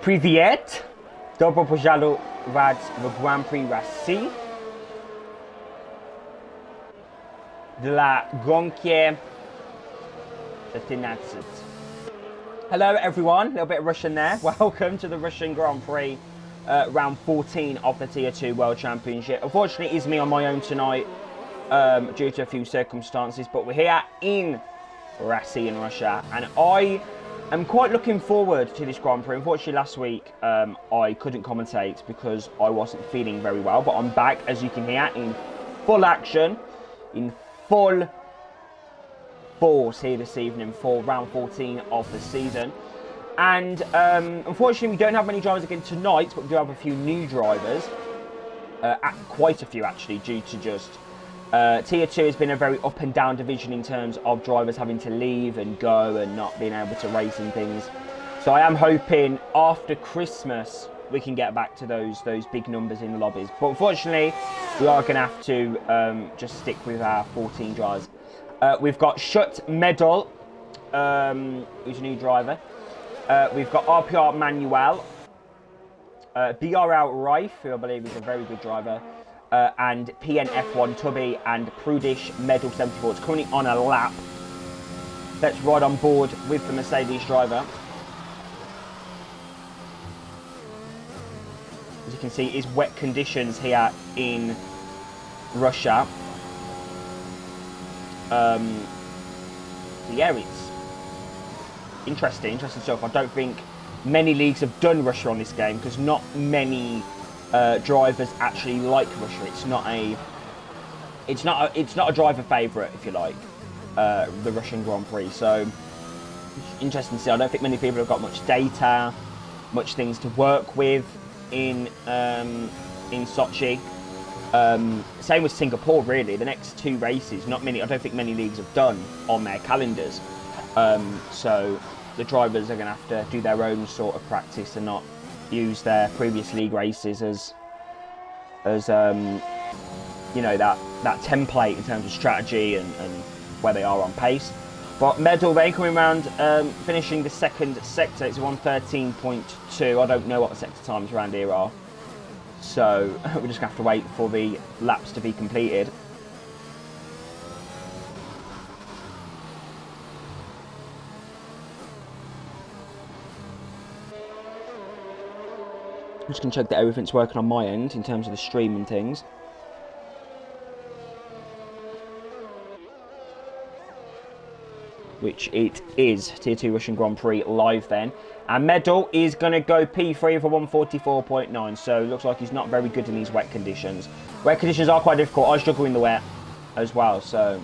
Privyet. Dobro pożalować w Grand Prix Rosji. Dla gąkie 14. Hello everyone, a little bit of Russian there. Welcome to the Russian Grand Prix round 14 of the Tier 2 World Championship. Unfortunately, it is me on my own tonight due to a few circumstances, but we're here in Rossi in Russia, and I am quite looking forward to this Grand Prix. Unfortunately, last week I couldn't commentate because I wasn't feeling very well, but I'm back, as you can hear, in full action, in full force here this evening for round 14 of the season. And unfortunately, we don't have many drivers again tonight, but we do have a few new drivers, quite a few actually, due to just Tier 2 has been a very up and down division in terms of drivers having to leave and go and not being able to race and things. So I am hoping after Christmas we can get back to those big numbers in the lobbies. But unfortunately, we are going to have to just stick with our 14 drivers. We've got Shut Medal, who's a new driver. We've got RPR Manuel, BRL Rife, who I believe is a very good driver, and PNF1 Tubby and Prudish Medal 74. It's currently on a lap. Let's ride on board with the Mercedes driver. As you can see, it's wet conditions here in Russia. Yeah, it's interesting stuff. I don't think many leagues have done Russia on this game because not many drivers actually like Russia. It's not a driver favourite, if you like, the Russian Grand Prix. So interesting to see. I don't think many people have got much data, much things to work with in Sochi. Same with Singapore, really. The next two races, I don't think many leagues have done on their calendars. So the drivers are going to have to do their own sort of practice and not use their previous league races as you know, that template in terms of strategy and where they are on pace. But Medal, they coming around, finishing the second sector. It's 1:13.2. I don't know what the sector times around here are. So we're just going to have to wait for the laps to be completed. I'm just going to check that everything's working on my end in terms of the stream and things. Which it is. Tier 2 Russian Grand Prix live then. And Medal is going to go P3 for 1:44.9. So it looks like he's not very good in these wet conditions. Wet conditions are quite difficult. I struggle in the wet as well. So,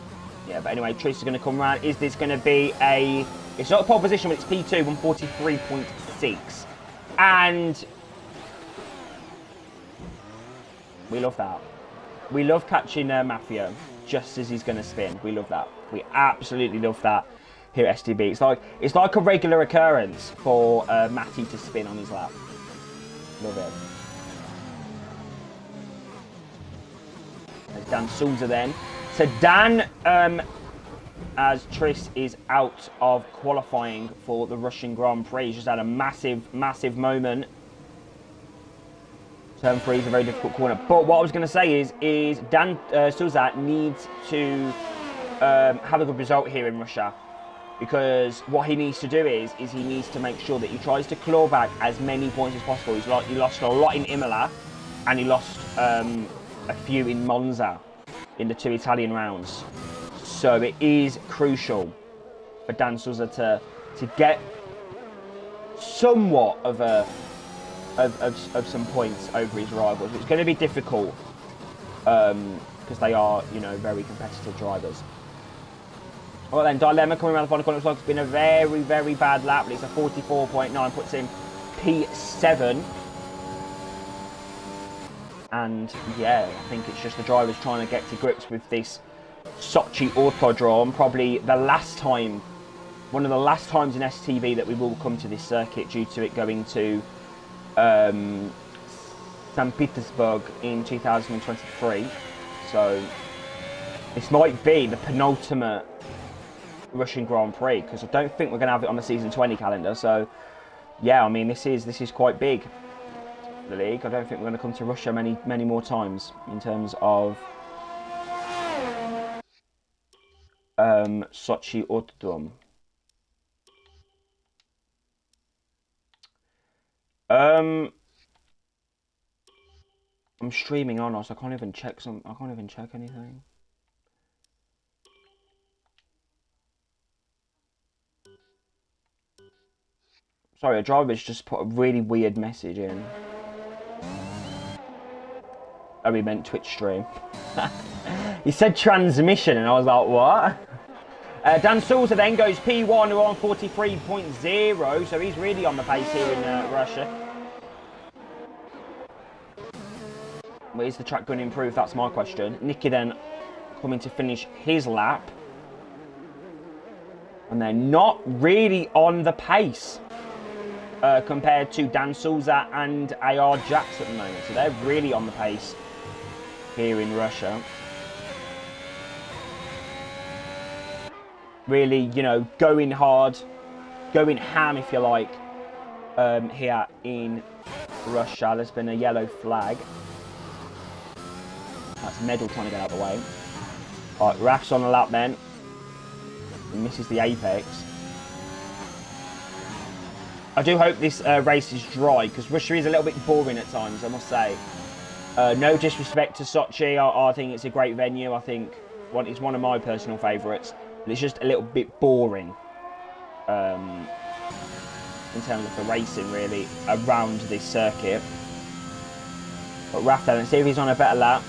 yeah. But anyway, Trish is going to come around. Is this going to be a... It's not a pole position, but it's P2, 1:43.6. And... we love that. We love catching Mafia just as he's going to spin. We love that. We absolutely love that here at STB. It's like a regular occurrence for Matty to spin on his lap. Love it. There's Dan Souza then. So Dan, as Tris is out of qualifying for the Russian Grand Prix, he's just had a massive moment. Turn 3 is a very difficult corner. But what I was going to say is Dan Souza needs to have a good result here in Russia, because what he needs to do is he needs to make sure that he tries to claw back as many points as possible. He lost a lot in Imola, and he lost a few in Monza in the 2 Italian rounds. So it is crucial for Dan Souza to get somewhat of some points over his rivals. It's going to be difficult because they are, you know, very competitive drivers. Well then, Dilemma coming around the final corner. Looks like it's been a very bad lap. But it's a 44.9, puts him P7. And yeah, I think it's just the drivers trying to get to grips with this Sochi Autodrome. Probably the last time, one of the last times in STB that we will come to this circuit, due to it going to St. Petersburg in 2023. So this might be the penultimate Russian Grand Prix, because I don't think we're going to have it on the season 20 calendar. So yeah, I mean, this is quite big, the league. I don't think we're going to come to Russia many more times in terms of Sochi Autumn. I'm streaming on, so I can't even check anything. Sorry, a driver's just put a really weird message in. Oh, he meant Twitch stream. He said transmission, and I was like, what? Dan Souza then goes P1, who are on 43.0, so he's really on the pace here in Russia. Well, is the track going to improve? That's my question. Nicky then coming to finish his lap. And they're not really on the pace compared to Dan Souza and AR Jax at the moment. So they're really on the pace here in Russia. Really, you know, going hard, going ham, if you like, here in Russia. There's been a yellow flag. That's Medal trying to get out of the way. All right, Raf's on the lap then. He misses the apex. I do hope this race is dry, because Russia is a little bit boring at times, I must say. No disrespect to Sochi. I think it's a great venue. I think it's one of my personal favourites. But it's just a little bit boring in terms of the racing, really, around this circuit. But Raf, let's see if he's on a better lap,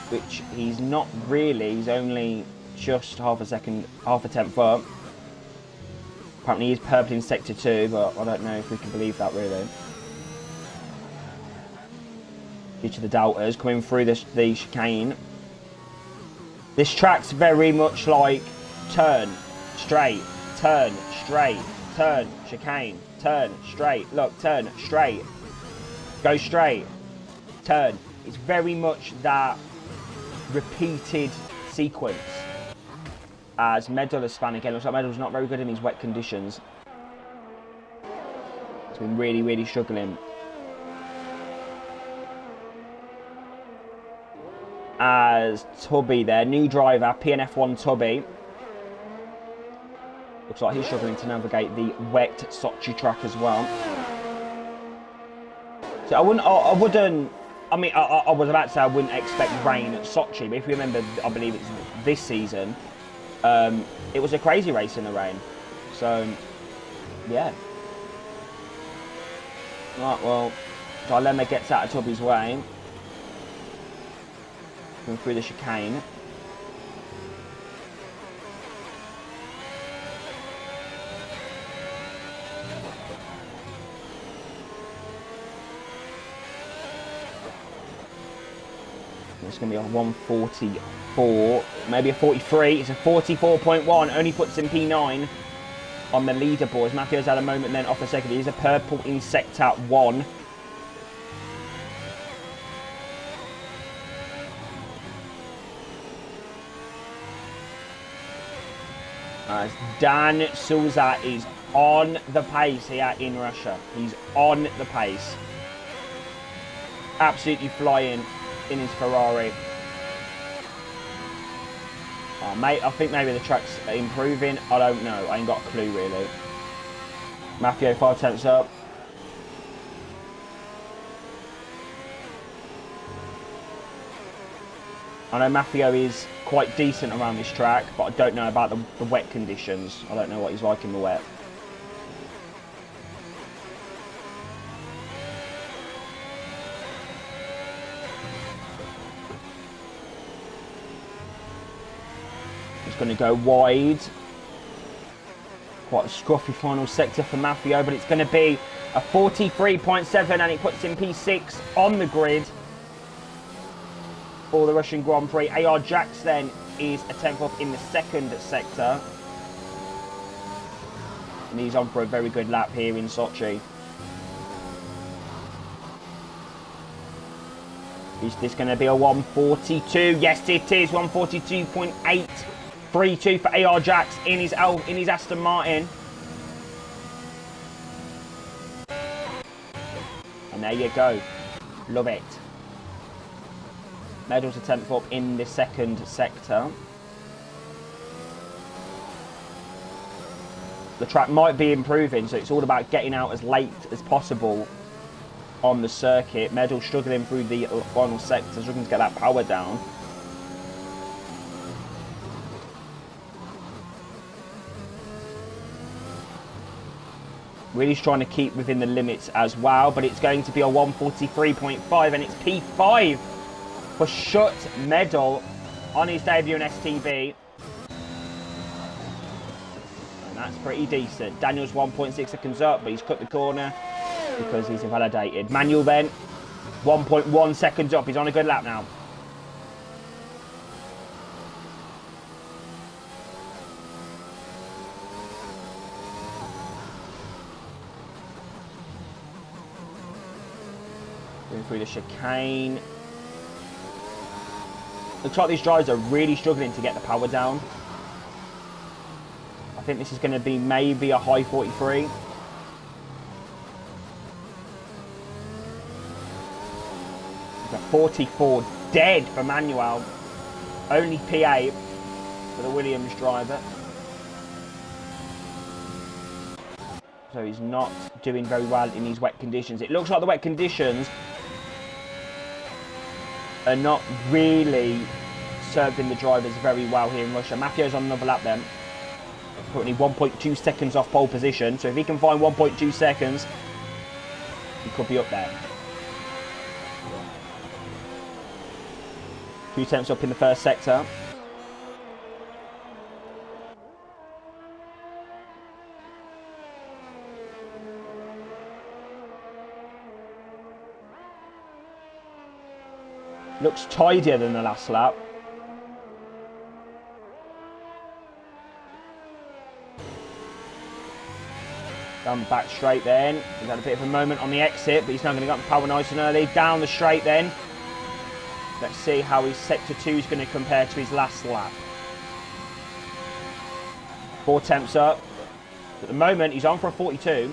which he's not really. He's only just half a tenth up. Apparently he's purple in sector 2, but I don't know if we can believe that, really. Due to the doubters coming through the chicane. This track's very much like turn, straight, turn, straight, turn, chicane, turn, straight, look, turn, straight, go straight, turn. It's very much that repeated sequence. As Medal is spanning again. Looks like Medal's not very good in these wet conditions. He's been really, really struggling. As Tubby there, new driver, PNF1 Tubby. Looks like he's struggling to navigate the wet Sochi track as well. So I was about to say I wouldn't expect rain at Sochi, but if you remember, I believe it's this season, it was a crazy race in the rain. So, yeah. Right, well, Dilemma gets out of Tubby's way. Going through the chicane. It's going to be a 144, maybe a 43. It's a 44.1, only puts him P9 on the leaderboard. Matthew's had a moment then off the second. He's a purple in sector 1. As Dan Souza is on the pace here in Russia. He's on the pace. Absolutely flying in his Ferrari. Oh, mate, I think maybe the track's improving. I don't know. I ain't got a clue, really. Matthew, 5 tenths up. I know Matthew is quite decent around this track, but I don't know about the wet conditions. I don't know what he's like in the wet. He's going to go wide. Quite a scruffy final sector for Matthew, but it's going to be a 43.7 and it puts him P6 on the grid for the Russian Grand Prix. AR Jax then is a 10th up in the second sector. And he's on for a very good lap here in Sochi. Is this going to be a 142? Yes, it is. 142.832 for AR Jax in his Aston Martin. And there you go. Love it. Medals attempt up in the second sector. The track might be improving, so it's all about getting out as late as possible on the circuit. Medal struggling through the final sector, struggling to get that power down. Really trying to keep within the limits as well, but it's going to be a 1:43.5, and it's P5 for Shut Medal on his debut in STB. And that's pretty decent. Daniel's 1.6 seconds up, but he's cut the corner because he's invalidated. Manuel then, 1.1 seconds up. He's on a good lap now. Going through the chicane. Looks like these drivers are really struggling to get the power down. I think this is going to be maybe a high 43. It's a 44 dead for Manuel. Only P8 for the Williams driver. So he's not doing very well in these wet conditions. It looks like the wet conditions are not really serving the drivers very well here in Russia. Matthew's on another lap then. Currently 1.2 seconds off pole position. So if he can find 1.2 seconds, he could be up there. 2 tenths up in the first sector. Looks tidier than the last lap. Down the back straight then. He's had a bit of a moment on the exit, but he's now going to get the power nice and early. Down the straight then. Let's see how his sector 2 is going to compare to his last lap. 4 tenths up. At the moment, he's on for a 42.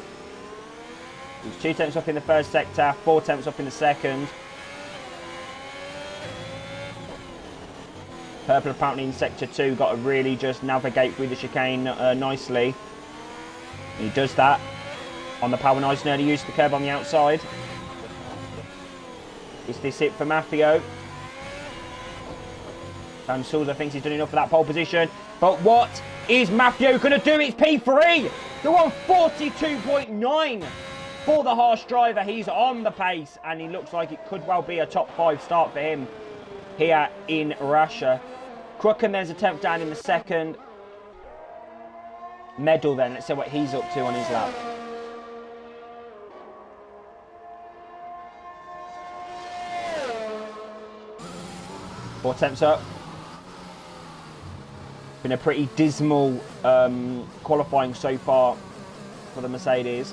He's 2 tenths up in the first sector, 4 tenths up in the second. Purple apparently in sector 2 got to really just navigate through the chicane nicely. And he does that on the power nice and early, use the curb on the outside. Is this it for Matthew? Dan Souza thinks he's done enough for that pole position. But what is Matthew going to do? It's P3. The 1:42.9 for the Haas driver. He's on the pace, and he looks like it could well be a top 5 start for him here in Russia. Krucken there's a 10th down in the second. Medal then, let's see what he's up to on his lap. Four tenths up. Been a pretty dismal qualifying so far for the Mercedes.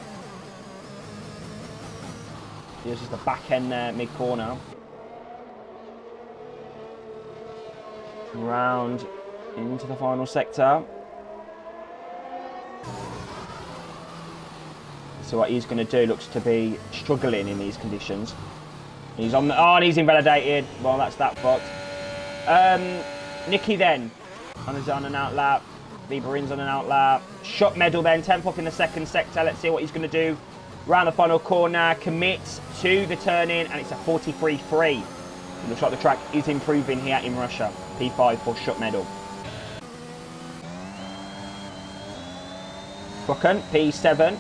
Here's just the back end there, mid-corner. Round into the final sector. So what he's going to do looks to be struggling in these conditions. He's on the, oh, and he's invalidated. Well, that's that fucked. Nicky then on an out lap. Bieber's on an out lap. Shot Medal then, 10th up in the second sector. Let's see what he's going to do. Round the final corner, commits to the turn in, and it's a 43.3. It looks like the track is improving here in Russia. P5 for Shut Medal. Krucken, P7.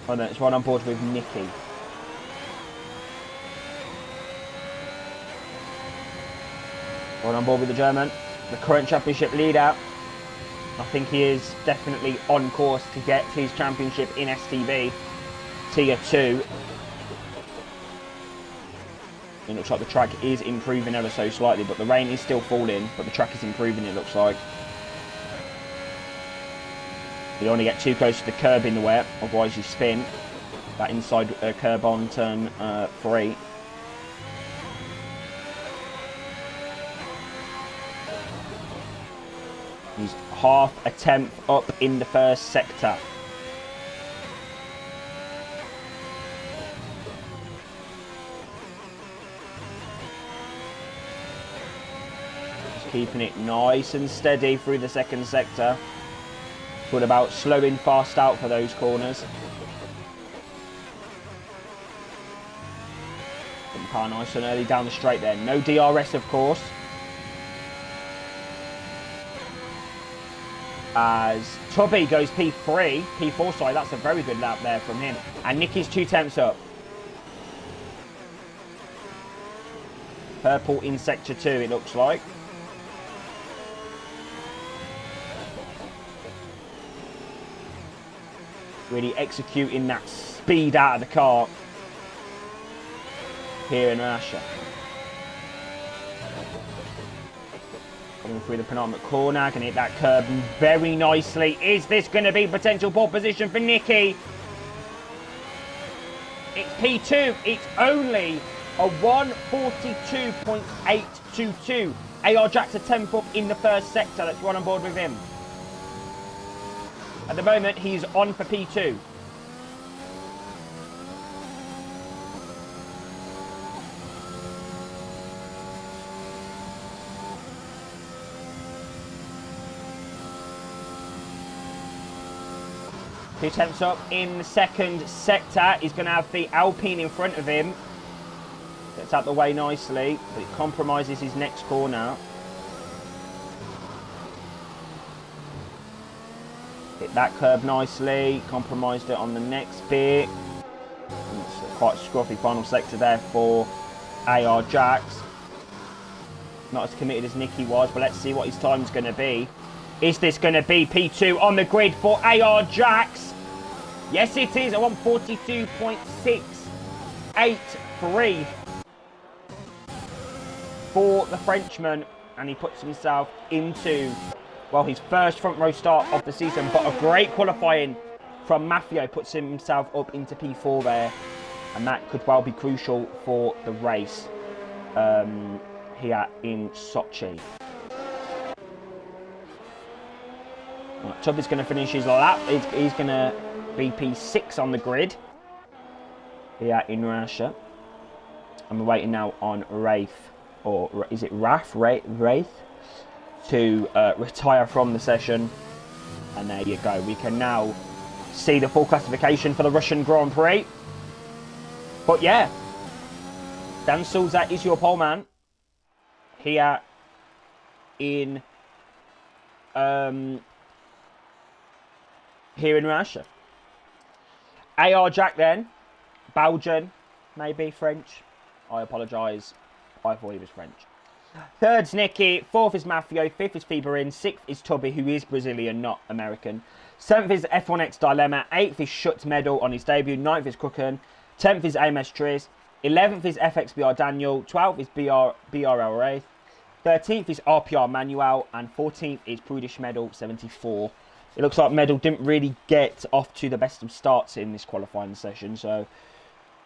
Oh no, it's right on board with Nicky. Right on board with the German, the current championship leader. I think he is definitely on course to get his championship in STB Tier 2. It looks like the track is improving ever so slightly, but the rain is still falling, but the track is improving, it looks like. You don't want to get too close to the curb in the wet, otherwise you spin. That inside curb on turn 3. He's half a tenth up in the first sector. Just keeping it nice and steady through the second sector. What about slowing fast out for those corners? Some car nice and early down the straight there. No DRS, of course. As Tubby goes P4, sorry, that's a very good lap there from him. And Nicky's 2 tenths up. Purple in sector 2, it looks like. Really executing that speed out of the car here in Russia. Coming through the penultimate corner, can hit that curb very nicely. Is this going to be potential pole position for Nicky? It's P2. It's only a 1:42.822. AR Jack's a 10th up in the first sector. Let's run on board with him. At the moment, he's on for P2. Two tenths up in the second sector. He's going to have the Alpine in front of him. Gets out the way nicely, but it compromises his next corner. Hit that curb nicely, compromised it on the next bit. And it's quite a scruffy final sector there for AR Jax. Not as committed as Nicky was, but let's see what his time's going to be. Is this going to be P2 on the grid for AR Jax? Yes, it is. A 1:42.683 for the Frenchman. And he puts himself into, well, his first front row start of the season. But a great qualifying from Maffeo puts himself up into P4 there. And that could well be crucial for the race here in Sochi. Tubby's going to finish his lap. He's going to be P6 on the grid here in Russia. And we're waiting now on Wraith, or is it Wraith, to retire from the session. And there you go. We can now see the full classification for the Russian Grand Prix. But yeah, Dan Souza is your pole man here in Russia. AR Jack then, Belgian, maybe French. I apologise. I thought he was French. Third's Nicky, fourth is Maffeo, fifth is Fiberin, sixth is Tubby, who is Brazilian, not American. Seventh is F1X Dilemma, eighth is Schutz Medal on his debut, ninth is Crooken, 10th is AMS Tris, 11th is FXBR Daniel, 12th is BRL Wraith, 13th is RPR Manuel, and 14th is Prudish Medal 74. It looks like Medal didn't really get off to the best of starts in this qualifying session, so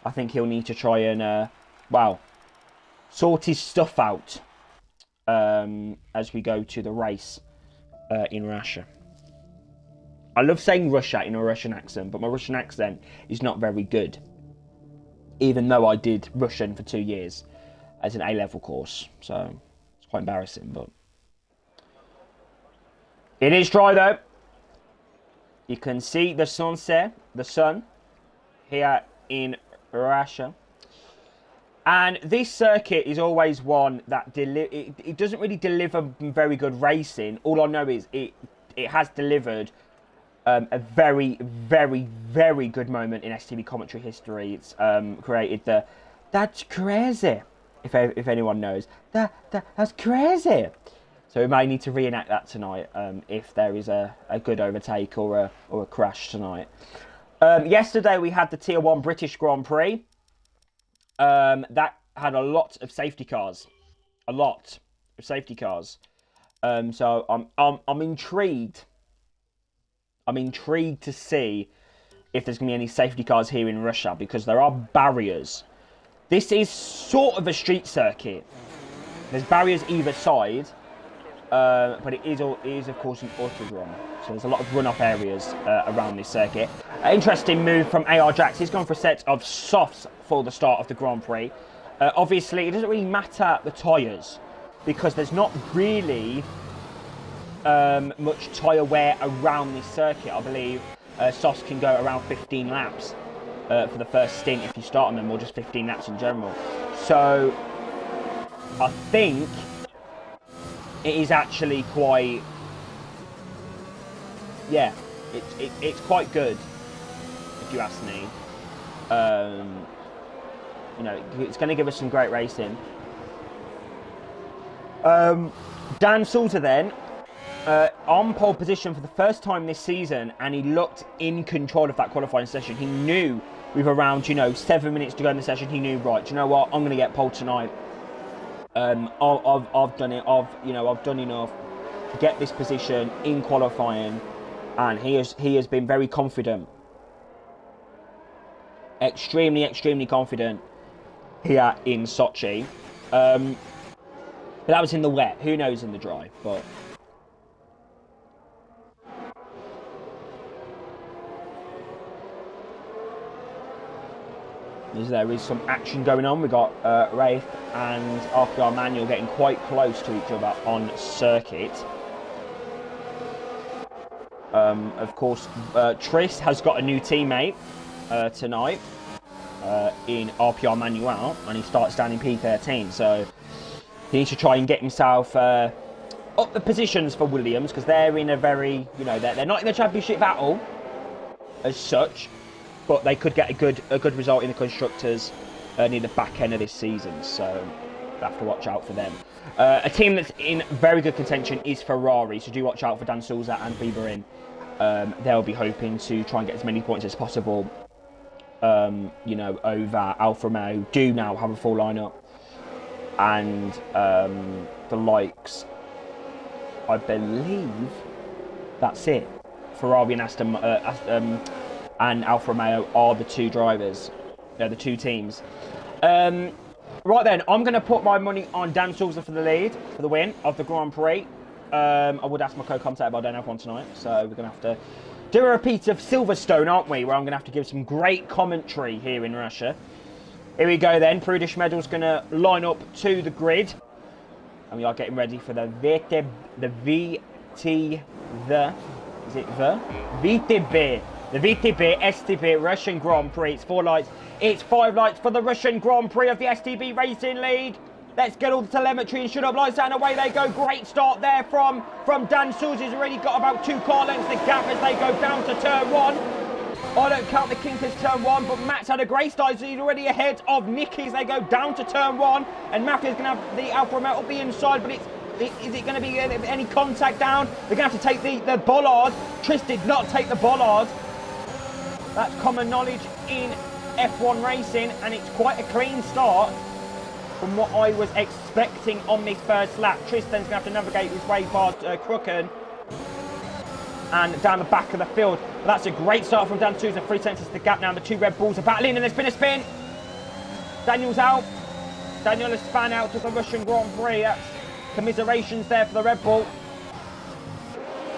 I think he'll need to try and, sort his stuff out as we go to the race in Russia. I love saying Russia in a Russian accent, but my Russian accent is not very good, even though I did Russian for 2 years as an A-level course, so it's quite embarrassing, but it is dry though. You can see the sunset, the sun, here in Russia. And this circuit is always one that it doesn't really deliver very good racing. All I know is it has delivered a very, very, very good moment in STB commentary history. It's created the "That's crazy," if anyone knows. That's crazy. So we may need to reenact that tonight if there is a good overtake or a crash tonight. Yesterday we had the Tier 1 British Grand Prix. That had a lot of safety cars. A lot of safety cars. So I'm intrigued. I'm intrigued to see if there's going to be any safety cars here in Russia, because there are barriers. This is sort of a street circuit. There's barriers either side. but it is of course an autodrome, so there's a lot of run-off areas around this circuit. Interesting move from AR Jax. He's gone for a set of softs for the start of the Grand Prix. Obviously, it doesn't really matter the tyres because there's not really much tyre wear around this circuit. I believe softs can go around 15 laps for the first stint if you start on them, or just 15 laps in general. So I think it is actually quite, yeah, it's quite good, if you ask me. You know, it's going to give us some great racing. Dan Salter then, on pole position for the first time this season, and he looked in control of that qualifying session. He knew with around, 7 minutes to go in the session, he knew, right, do you know what, I'm going to get pole tonight. I've done it. I've done enough to get this position in qualifying, and he has been very confident, extremely confident here in Sochi. But that was in the wet. Who knows in the dry? But there is some action going on. We've got Wraith and RPR Manual getting quite close to each other on circuit. Of course, Tris has got a new teammate tonight in RPR Manuel, and he starts down in P13. So he needs to try and get himself up the positions for Williams, because they're in a very, they're not in the championship battle as such. But they could get a good result in the constructors near the back end of this season, so we'll have to watch out for them. A team that's in very good contention is Ferrari, so do watch out for Dan Souza and Bieberin. They'll be hoping to try and get as many points as possible, over Alfa Romeo. Do now have a full lineup, and the likes, I believe that's it. Ferrari and and Alfa Romeo are the two drivers. They're the two teams. Right then, I'm going to put my money on Dan Souza for the win of the Grand Prix. I would ask my co-commentator, but I don't have one tonight, so we're going to have to do a repeat of Silverstone, aren't we? Where I'm going to have to give some great commentary here in Russia. Here we go then. Prudish Medal's going to line up to the grid, and we are getting ready for the The VTB STB Russian Grand Prix. It's 4 lights. It's 5 lights for the Russian Grand Prix of the STB Racing League. Let's get all the telemetry and shut up lights out, and away they go. Great start there from Dan Souza. He's already got about 2 car lengths the gap as they go down to turn 1. I don't count the kink as turn 1, but Matt's had a great start. So he's already ahead of Nicky as they go down to turn 1. And Mafia's going to have the Alfa Romeo up the inside, but is it going to be any contact down? They're going to have to take the bollard. Tris did not take the bollard. That's common knowledge in F1 racing, and it's quite a clean start from what I was expecting on this first lap. Tristan's going to have to navigate his way past Crooken and down the back of the field. But that's a great start from Dan Souza. 3 seconds to the gap now. The 2 Red Bulls are battling, and there's been a spin. Daniel's out. Daniel has spun out to the Russian Grand Prix. That's commiserations there for the Red Bull.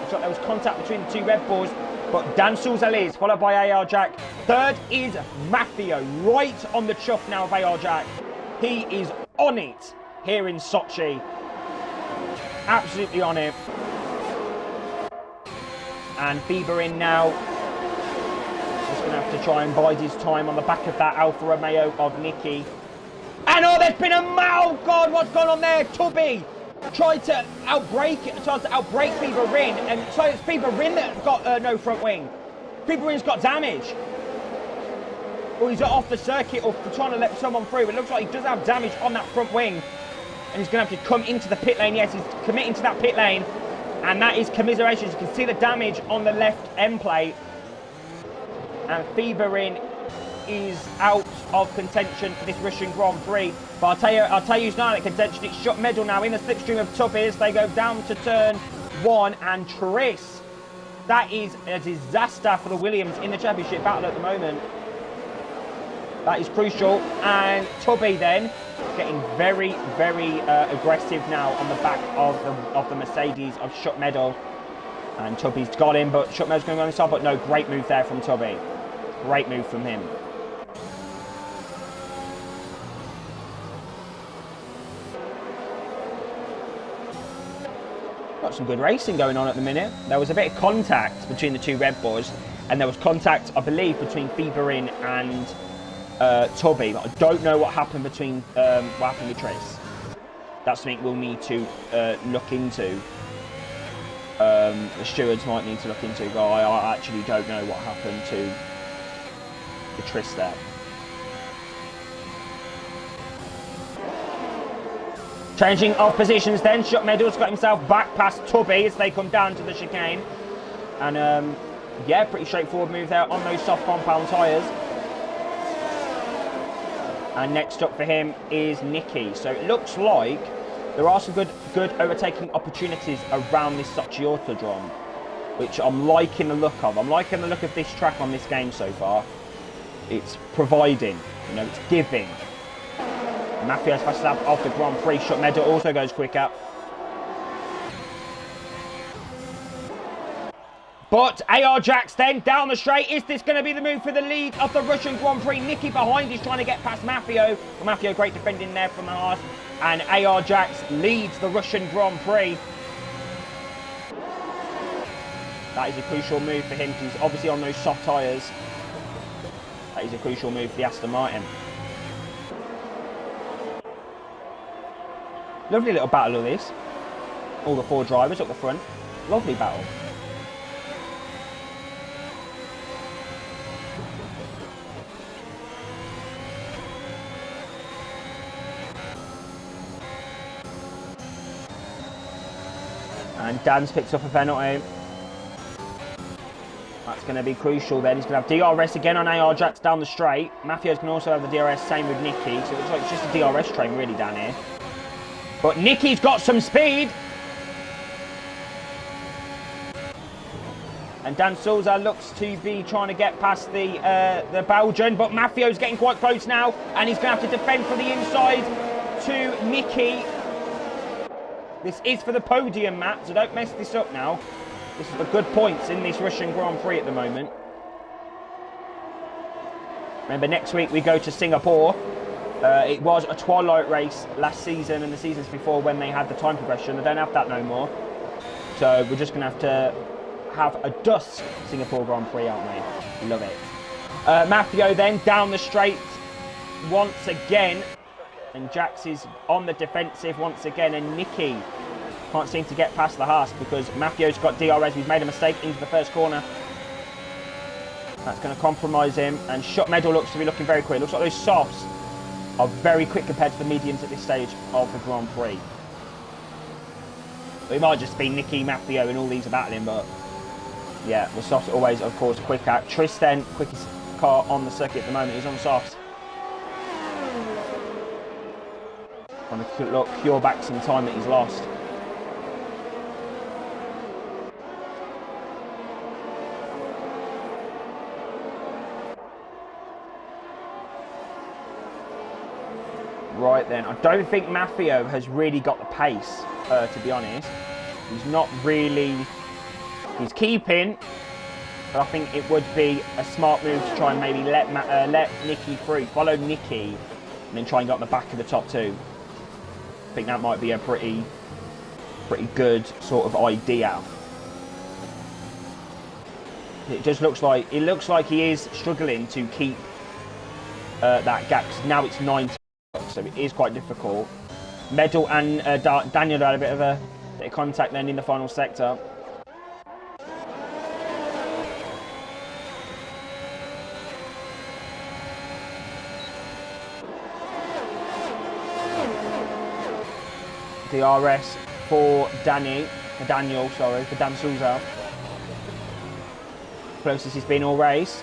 So there was contact between the 2 Red Bulls. But Dan Souza leads, followed by AR Jack. Third is Mafia, right on the chuff now of AR Jack. He is on it here in Sochi. Absolutely on it. And Bieber in now. Just going to have to try and bide his time on the back of that Alfa Romeo of Nicky. And oh, there's been oh God, what's gone on there? Tubby tried to outbrake Bieber Rin, and so it's Bieber Rin that got no front wing. Bieber Rin's got damage. Or he's off the circuit or trying to let someone through. It looks like he does have damage on that front wing. And he's going to have to come into the pit lane. Yes, he's committing to that pit lane. And that is commiserations. You can see the damage on the left end plate. And Bieber is out of contention for this Russian Grand Prix. But I'll tell you who's not in contention. It's Shot Medal now in the slipstream of Tubbies. They go down to turn 1, and Tris. That is a disaster for the Williams in the championship battle at the moment. That is crucial. And Tubby then getting very, very aggressive now on the back of the Mercedes of Schuckmedal. And Tubby's got him, but Schuckmedal's going to go inside. But no, great move there from Tubby. Great move from him. Got some good racing going on at the minute. There was a bit of contact between the two Red Bulls, and there was contact, I believe, between Fieberin and Tubby. But I don't know what happened between what happened with Tris. That's something we'll need to look into. The stewards might need to look into. But I actually don't know what happened to the Tris there. Changing of positions then, Schuckmedal's got himself back past Tubby as they come down to the chicane. And yeah, pretty straightforward move there on those soft compound tyres. And next up for him is Nicky. So it looks like there are some good overtaking opportunities around this Sochi Autodrome, which I'm liking the look of. I'm liking the look of this track on this game so far. It's providing, you know, it's giving. Mafia's fastest lap of the Grand Prix. Schuckmedal also goes quicker. But Ajax then down the straight. Is this going to be the move for the lead of the Russian Grand Prix? Nicky behind is trying to get past Mafio. Well, Mafio great defending there from the Haas. And Ajax leads the Russian Grand Prix. That is a crucial move for him because he's obviously on those soft tyres. That is a crucial move for the Aston Martin. Lovely little battle of this. All the four drivers up the front. Lovely battle. And Dan's picks up a penalty. That's going to be crucial then. He's going to have DRS again on Ajax down the straight. Mafio's can also have the DRS, same with Nicky. So it looks like it's just a DRS train really down here. But Nicky's got some speed. And Dan Souza looks to be trying to get past the Belgian. But Mafio's getting quite close now. And he's going to have to defend for the inside to Nicky. This is for the podium, Matt, so don't mess this up now. This is the good points in this Russian Grand Prix at the moment. Remember, next week we go to Singapore. It was a twilight race last season and the seasons before when they had the time progression. They don't have that no more. So we're just going to have a dusk Singapore Grand Prix, aren't we? Love it. Mafio then down the straight once again. And Jax is on the defensive once again. And Nicky can't seem to get past the Haas because Mafio's got DRS. He's made a mistake into the first corner. That's going to compromise him. And Schuckmedal looks to be looking very quick. Looks like those softs are very quick compared to the mediums at this stage of the Grand Prix. It might just be Nicky, Mafio and all these are battling, but yeah, the softs are always, of course, quicker. Tristan, quickest car on the circuit at the moment, he's on softs. Trying to cure back some time that he's lost. Right then, I don't think Mafio has really got the pace, to be honest. He's not really... He's keeping, but I think it would be a smart move to try and maybe let Nicky through, follow Nicky, and then try and get on the back of the top two. I think that might be a pretty good sort of idea. It just looks like he is struggling to keep that gap. Now it's 90. So it is quite difficult. Medal and Daniel had a bit of contact then in the final sector. DRS for Daniel, for Dan Souza. Closest he's been all race.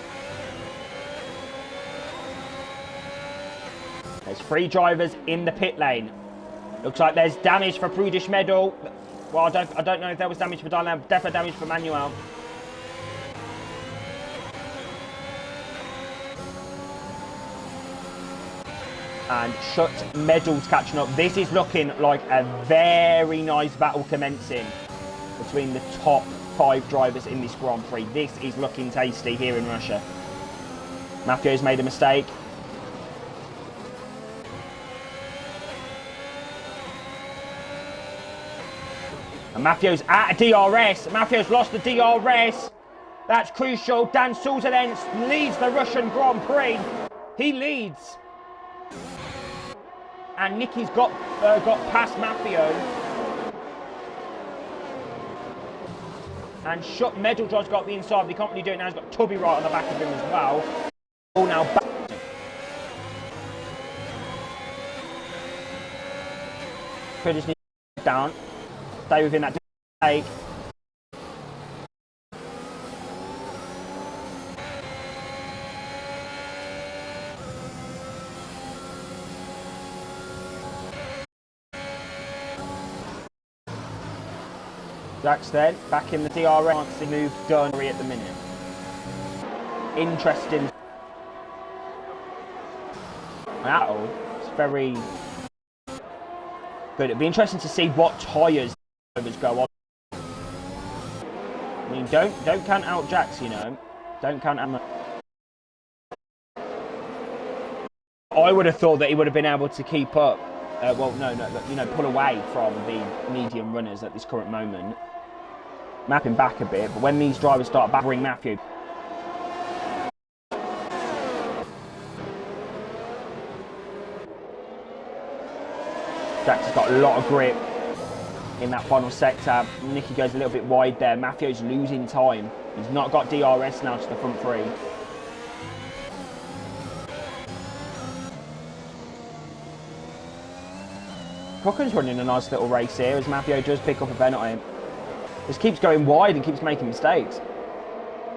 There's 3 drivers in the pit lane. Looks like there's damage for Prudish Medal. Well, I don't know if there was damage for Dylan. Definitely damage for Manuel. And Schutt Medals catching up. This is looking like a very nice battle commencing between the top 5 drivers in this Grand Prix. This is looking tasty here in Russia. Matthew's made a mistake. And Matthew's at a DRS. Matthew's lost the DRS. That's crucial. Dan Souza then leads the Russian Grand Prix. He leads. And Nicky's got past Matthew. And Schutt Medal's got the inside, but he can't really do it now. He's got Tubby right on the back of him as well. All now back. Could just need to down. Stay within that take. Jax then, back in the DRS, move done at the minute. Interesting. Battle. It's very good. It'd be interesting to see what tyres go on. I mean, don't count out Jax, you know. Don't count out. I would have thought that he would have been able to keep up. Well, no, you know, pull away from the medium runners at this current moment. Mapping back a bit, but when these drivers start battering Matthew. Jax has got a lot of grip in that final sector. Nicky goes a little bit wide there. Matthew's losing time. He's not got DRS now to the front 3. Cocker's running a nice little race here as Matthew does pick up a penalty. This keeps going wide and keeps making mistakes,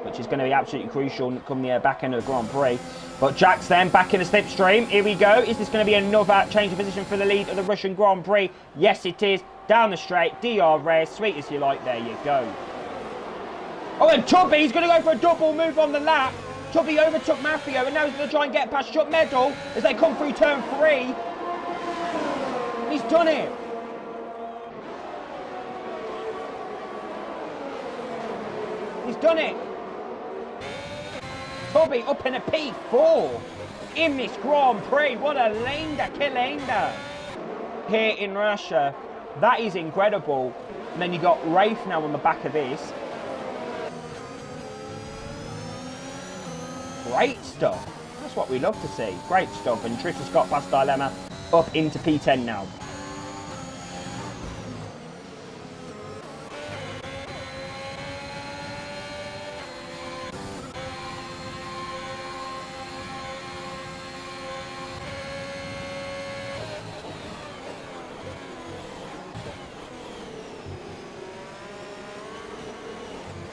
which is going to be absolutely crucial come the back end of the Grand Prix. But Jax then back in the slipstream. Here we go. Is this going to be another change of position for the lead of the Russian Grand Prix? Yes, it is. Down the straight, DRS, sweet as you like. There you go. Oh, and Tubby, he's going to go for a double move on the lap. Tubby overtook Matthew, and now he's going to try and get past Schutt Medal as they come through turn 3. He's done it. He's done it. Tubby up in a P4 in this Grand Prix. What a Kilenda here in Russia. That is incredible. And then you got Rafe now on the back of this. Great stuff. That's what we love to see. Great stuff. And Tristan Scott past Dilemma up into P10 now.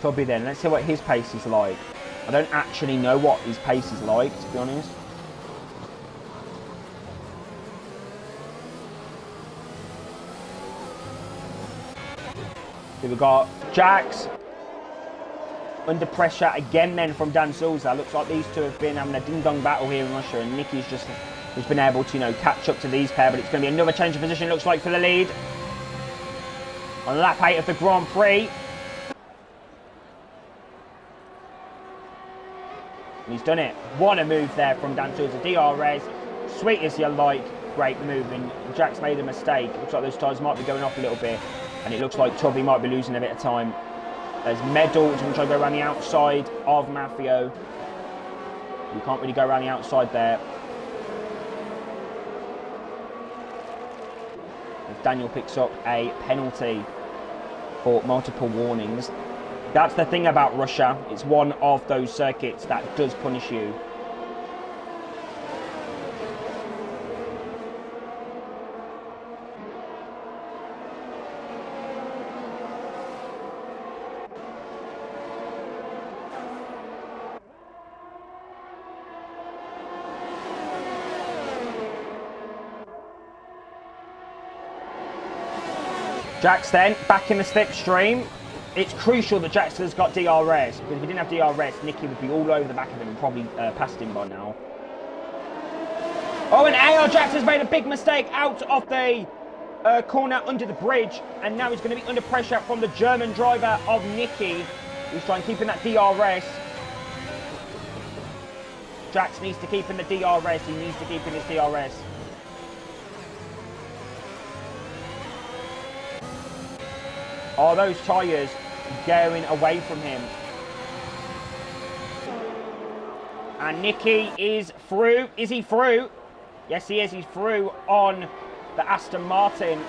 Tubby then, let's see what his pace is like. I don't actually know what his pace is like, to be honest. Here we got Jax under pressure again then from Dan Souza. Looks like these two have been having a ding-dong battle here in Russia, and Nicky's just been able to, you know, catch up to these pair, but it's going to be another change of position, looks like, for the lead. On lap 8 of the Grand Prix. And he's done it. What a move there from Dan Souza. DRS, sweet as you like. Great move. And Jack's made a mistake. Looks like those tyres might be going off a little bit. And it looks like Tubby might be losing a bit of time. There's Medal. He's going to try to go around the outside of Matthew. You can't really go around the outside there. As Daniel picks up a penalty for multiple warnings. That's the thing about Russia. It's one of those circuits that does punish you. Jax then back in the slipstream. It's crucial that Jax has got DRS, because if he didn't have DRS, Nicky would be all over the back of him and probably past him by now. Oh, and AR Jax has made a big mistake out of the corner under the bridge, and now he's going to be under pressure from the German driver of Nicky, who's trying to keep in that DRS. Jax needs to keep in the DRS. He needs to keep in his DRS. Oh, those tyres going away from him. And Nicky is through. Is he through? Yes, he is. He's through on the Aston Martin.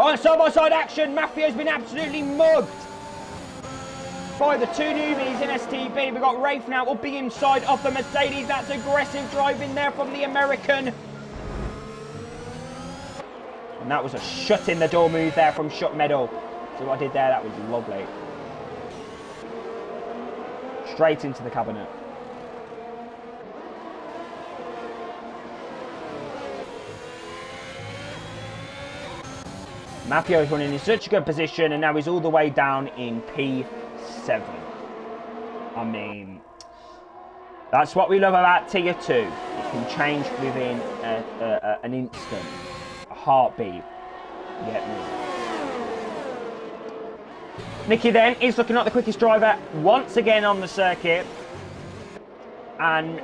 Oh, side-by-side action. Mafio's been absolutely mugged by the two newbies in STB. We've got Rafe now up the inside of the Mercedes. That's aggressive driving there from the American. And that was a shut in the door move there from Shut Medal. So what I did there, that was lovely. Straight into the cabinet. Mafio's running in such a good position, and now he's all the way down in P7. I mean, that's what we love about Tier 2. It can change within an instant, a heartbeat. You get me? Nicky then is looking like the quickest driver once again on the circuit. And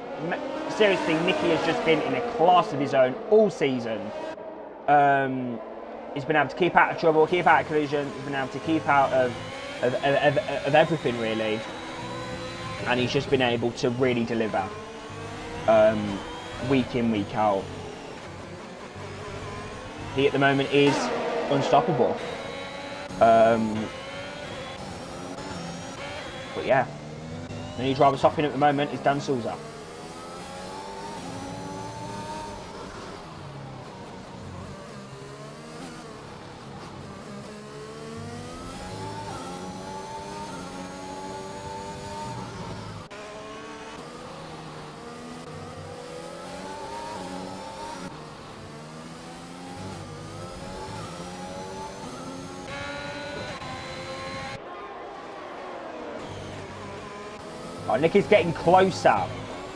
seriously, Nicky has just been in a class of his own all season. He's been able to keep out of trouble, keep out of collision. He's been able to keep out of everything, really. And he's just been able to really deliver week in, week out. He, at the moment, is unstoppable. But yeah. The only driver stopping at the moment is Dan Souza. Oh, Nicky's getting closer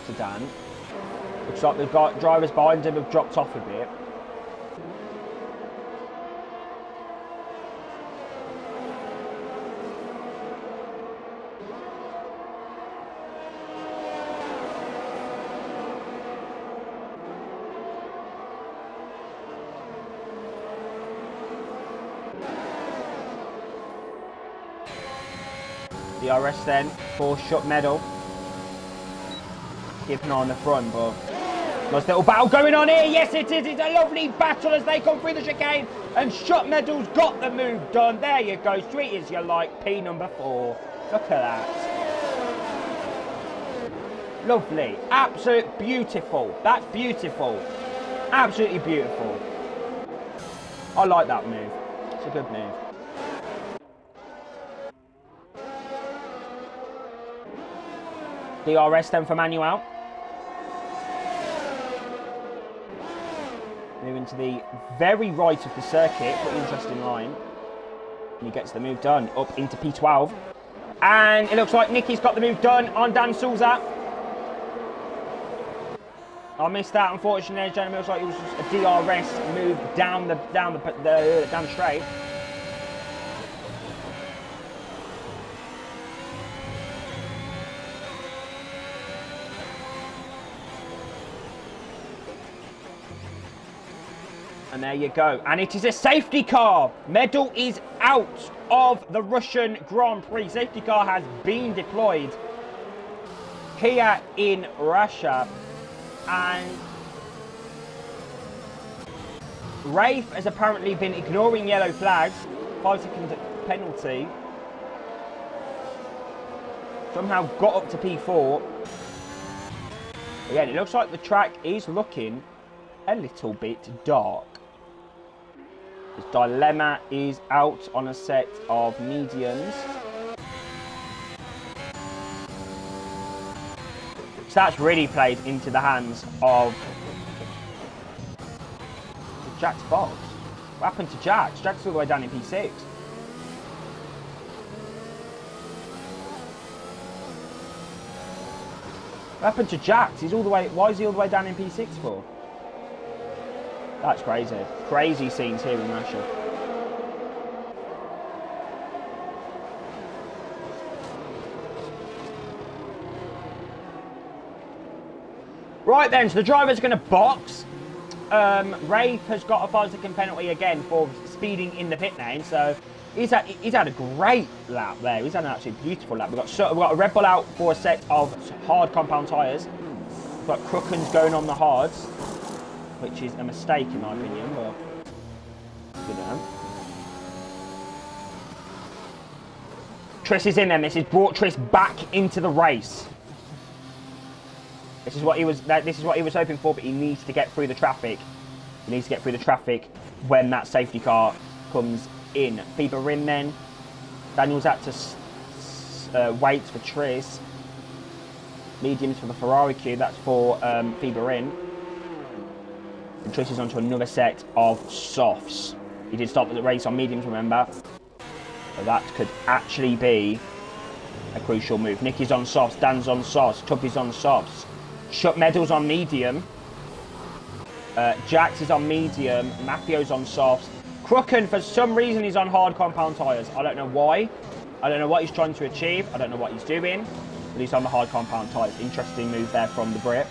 to Dan. Looks like the drivers behind him have dropped off a bit. DRS then for Shut Medal. Keep an eye on the front, but nice little battle going on here. Yes, it is. It's a lovely battle as they come through the chicane, and Shut Medal's got the move done. There you go, sweet as you like. P number 4. Look at that. Lovely, absolute beautiful. That's beautiful. Absolutely beautiful. I like that move. It's a good move. DRS then for Manuel. Moving to the very right of the circuit, pretty interesting line. And he gets the move done up into P12. And it looks like Nicky's got the move done on Dan Souza. I missed that, unfortunately, gentlemen. It looks like it was just a DRS move down the straight. And there you go. And it is a safety car. Medal is out of the Russian Grand Prix. Safety car has been deployed here in Russia. And Rafe has apparently been ignoring yellow flags. 5-second penalty. Somehow got up to P4. Again, it looks like the track is looking a little bit dark. This Dilemma is out on a set of mediums. So that's really played into the hands of Jack's box. What happened to Jax? Jack's all the way down in P6. What happened to Jax? He's all the way. Why is he all the way down in P6 for? That's crazy. Crazy scenes here in Russia. Right then, so the driver's going to box. Rafe has got a 5-second penalty again for speeding in the pit lane, so he's had a great lap there. He's had an absolutely beautiful lap. We've got a Red Bull out for a set of hard compound tyres. We've got Crooken's going on the hards, which is a mistake in my opinion, but you know. Triss is in there. This has brought Triss back into the race. This is what he was hoping for, but he needs to get through the traffic. He needs to get through the traffic when that safety car comes in. Fever in then. Daniel's out to wait for Triss. Mediums for the Ferrari cube. That's for Fever in. And Triss is onto another set of softs. He did stop the race on mediums, remember. So that could actually be a crucial move. Nicky's on softs. Dan's on softs. Tuppy's on softs. Shut Medal's on medium. Jax is on medium. Maffio's on softs. Crooken, for some reason, he's on hard compound tyres. I don't know why. I don't know what he's trying to achieve. I don't know what he's doing. But he's on the hard compound tyres. Interesting move there from the Brit.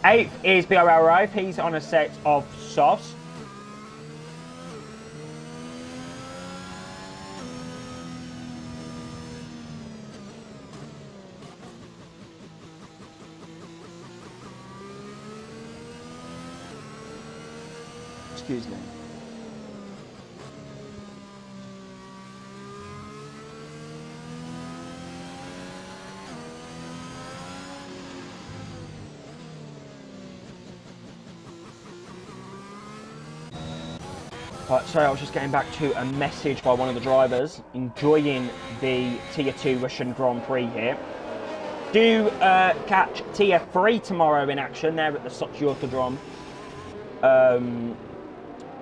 8th is BRL Rafe. He's on a set of softs. Excuse me. Right, sorry, I was just getting back to a message by one of the drivers enjoying the Tier 2 Russian Grand Prix here. Do catch Tier 3 tomorrow in action there at the Sochi Autodrome.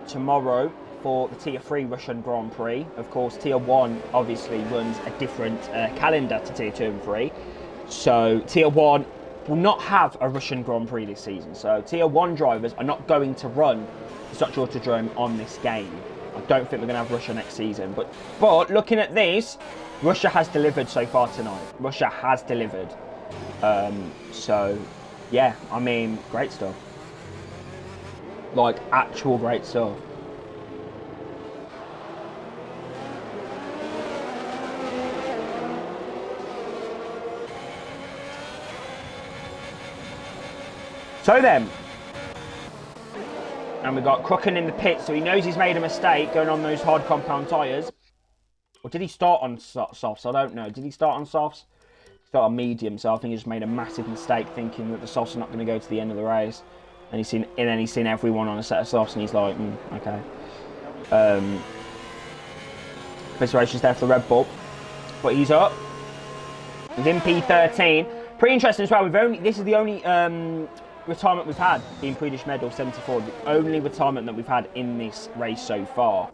Tomorrow for the Tier 3 Russian Grand Prix. Of course, Tier 1 obviously runs a different calendar to Tier 2 and 3. So Tier 1 will not have a Russian Grand Prix this season. So Tier 1 drivers are not going to run the Sochi Autodrome on this game. I don't think we're going to have Russia next season. But looking at this, Russia has delivered so far tonight. Russia has delivered. So, yeah, I mean, great stuff. Like, actual great stuff. So then, and we've got Crooken in the pit, so he knows he's made a mistake going on those hard compound tyres. Or did he start on softs? I don't know. Did he start on softs? Start on medium, so I think he just made a massive mistake thinking that the softs are not going to go to the end of the race. And then he's seen everyone on a set of softs, and he's like, okay. Considerations there for the Red Bull, but he's up. He's in P13. Pretty interesting as well. This is the only retirement we've had in Swedish Medal 74. The only retirement that we've had in this race so far.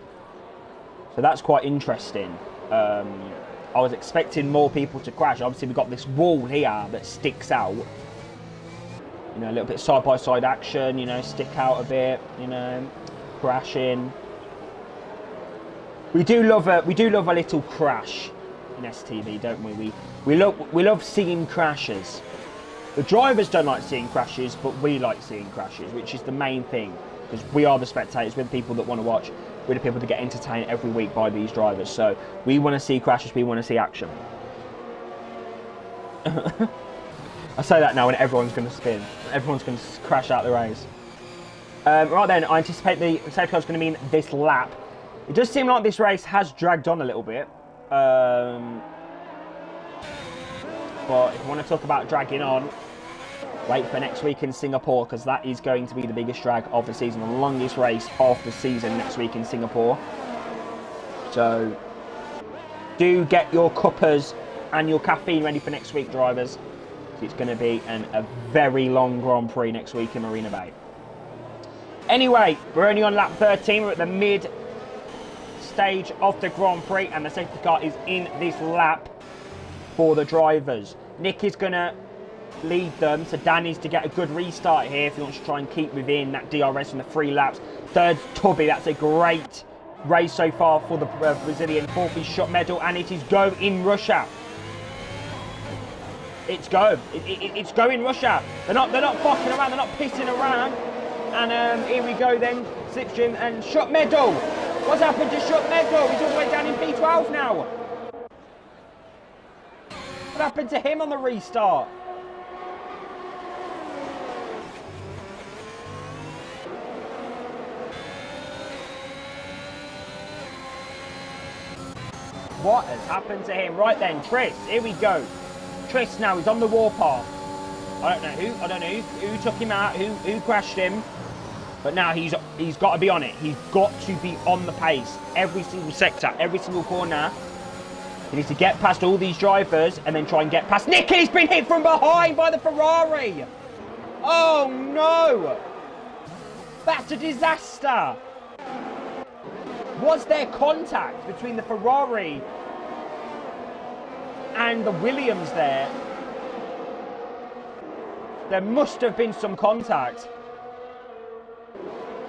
So that's quite interesting. I was expecting more people to crash. Obviously, we've got this wall here that sticks out. You know, a little bit side-by-side action, you know, stick out a bit, you know, crashing. We do love a little crash in STB, don't we? We love seeing crashes. The drivers don't like seeing crashes, but we like seeing crashes, which is the main thing. Because we are the spectators, we're the people that want to watch, we're the people that get entertained every week by these drivers. So we want to see crashes, we want to see action. I say that now and everyone's going to spin. Everyone's going to crash out the race. Right then, I anticipate the safety car is going to mean this lap. It does seem like this race has dragged on a little bit. But if you want to talk about dragging on, wait for next week in Singapore, because that is going to be the biggest drag of the season, the longest race of the season next week in Singapore. So do get your cuppers and your caffeine ready for next week, drivers. It's going to be a very long Grand Prix next week in Marina Bay. Anyway, we're only on lap 13. We're at the mid stage of the Grand Prix, and the safety car is in this lap for the drivers. Nick is going to lead them. So Dan needs to get a good restart here if he wants to try and keep within that DRS in the 3 laps. Third, Tubby. That's a great race so far for the Brazilian. Fourth is Shot Medal, and it is go in Russia. It's go. It's go in Russia. They're not fucking around. They're not pissing around. And here we go then. Slipstream and Shot Medal. What's happened to Shot Medal? He's all the way down in P12 now. What happened to him on the restart? What has happened to him? Right then, Tris, here we go. Tris now, he's on the warpath. I don't know who took him out, who crashed him. But now he's got to be on it. He's got to be on the pace. Every single sector, every single corner. He needs to get past all these drivers and then try and get past Nicky. He's been hit from behind by the Ferrari. Oh no! That's a disaster. Was there contact between the Ferrari and the Williams there? There must have been some contact.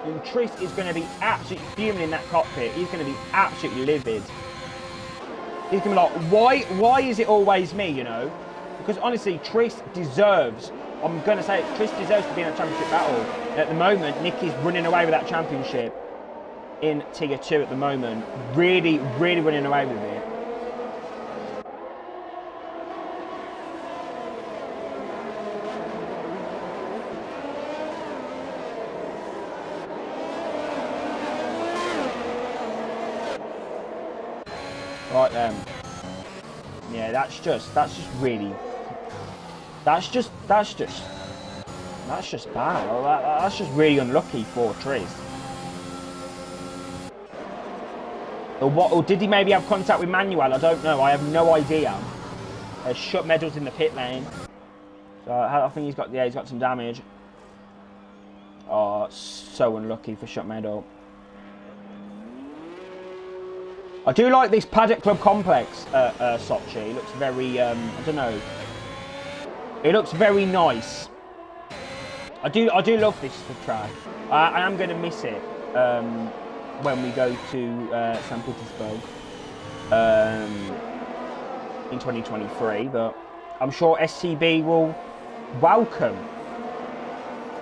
And Tris is going to be absolutely fuming in that cockpit. He's going to be absolutely livid. He's going to be like, why is it always me, you know? Because honestly, Tris deserves, I'm going to say it, Tris deserves to be in a championship battle. And at the moment, Nicky's running away with that championship in Tier 2 at the moment. Really, really running away with it. Right then. Yeah, that's just really, that's just bad. That's just really unlucky for Tris. Or did he maybe have contact with Manuel? I don't know. I have no idea. There's Shot Medals in the pit lane. So I think he's got some damage. Oh, so unlucky for Shot Medal. I do like this Paddock Club complex, Sochi. It looks very, I don't know. It looks very nice. I do love this track. I am going to miss it when we go to St. Petersburg in 2023. But I'm sure STB will welcome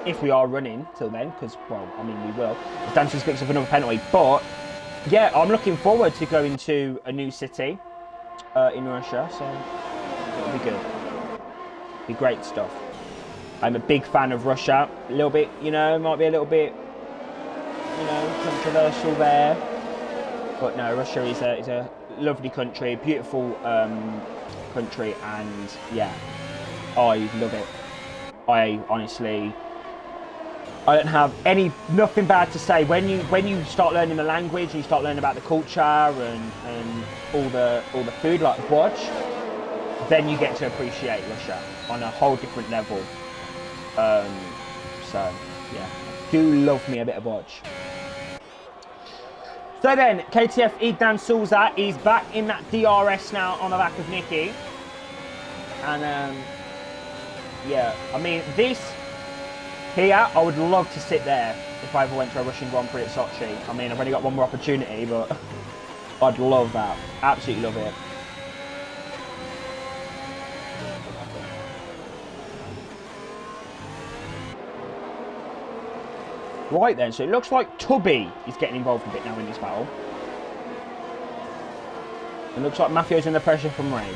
if we are running till then, because, well, I mean, we will. Danson picks up another penalty, but yeah, I'm looking forward to going to a new city in Russia, so it'll be good. Be great stuff. I'm a big fan of Russia. A little bit, you know, might be a little bit, you know, controversial there. But no, Russia is a lovely country, beautiful country, and yeah, I love it. I honestly, I don't have nothing bad to say. When you start learning the language and you start learning about the culture and all the food like borщ, then you get to appreciate Russia on a whole different level. So yeah, I do love me a bit of borщ. So then, KTF Idnan Souza is back in that DRS now on the back of Nicky, and yeah, I mean this. Here, I would love to sit there if I ever went to a Russian Grand Prix at Sochi. I mean, I've only got one more opportunity, but I'd love that. Absolutely love it. Right then, so it looks like Tubby is getting involved a bit now in this battle. It looks like Matthew's under pressure from Ray.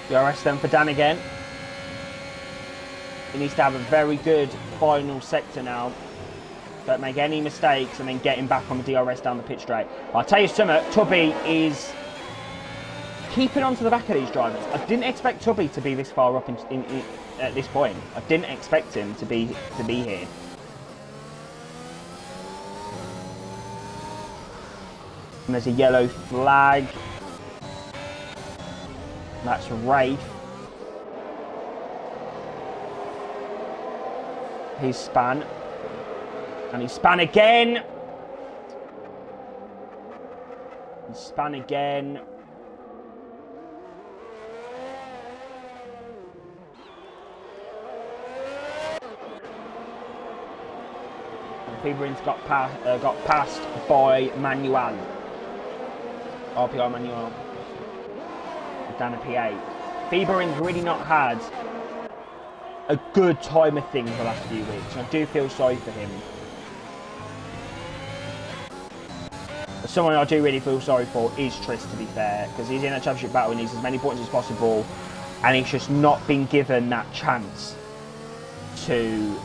DRS then for Dan again. He needs to have a very good final sector now. Don't make any mistakes and then getting back on the DRS down the pit straight. I'll tell you something, Tubby is keeping on to the back of these drivers. I didn't expect Tubby to be this far up at this point. I didn't expect him to be here. And there's a yellow flag. That's Rafe. his span. And he span again. He span again. Fiberin's got passed by Manuel. RPI Manuel. Down to P8. Fiberin's really not had a good time of things the last few weeks. I do feel sorry for him. But someone I do really feel sorry for is Tris, to be fair, because he's in a championship battle and needs as many points as possible, and he's just not been given that chance to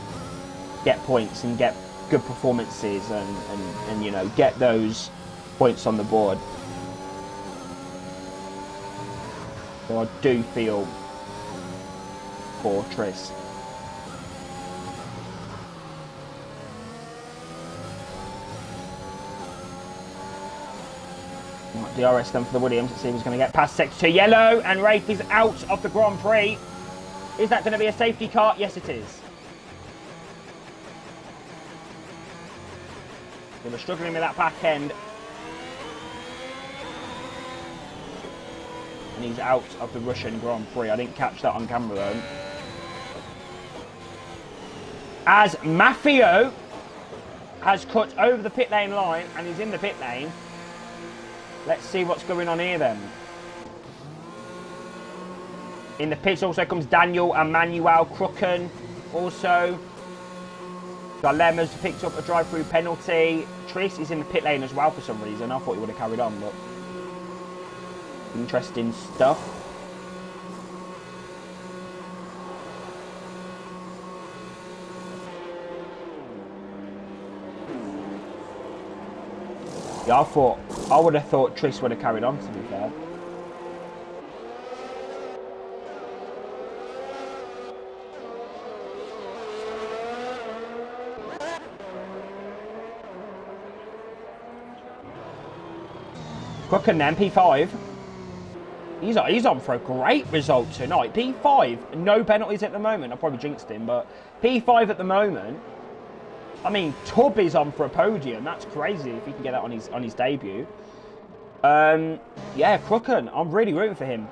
get points and get good performances and you know, get those points on the board. So I do feel for Tris. Right, DRS done for the Williams. Let's see who's going to get past Sector 2. Yellow, and Rafe is out of the Grand Prix. Is that going to be a safety car? Yes, it is. They were struggling with that back end. And he's out of the Russian Grand Prix. I didn't catch that on camera though. As Mafio has cut over the pit lane line and he's in the pit lane. Let's see what's going on here then. In the pits also comes Daniel and Manuel Crooken. Also, Dilemma's picked up a drive-through penalty. Tris is in the pit lane as well for some reason. I thought he would have carried on, but interesting stuff. Yeah, I would have thought Tris would have carried on, to be fair. Crooken then, P5. He's on for a great result tonight. P5, no penalties at the moment. I probably jinxed him, but P5 at the moment. I mean, Tubb is on for a podium. That's crazy if he can get that on his debut. Yeah, Crooken. I'm really rooting for him.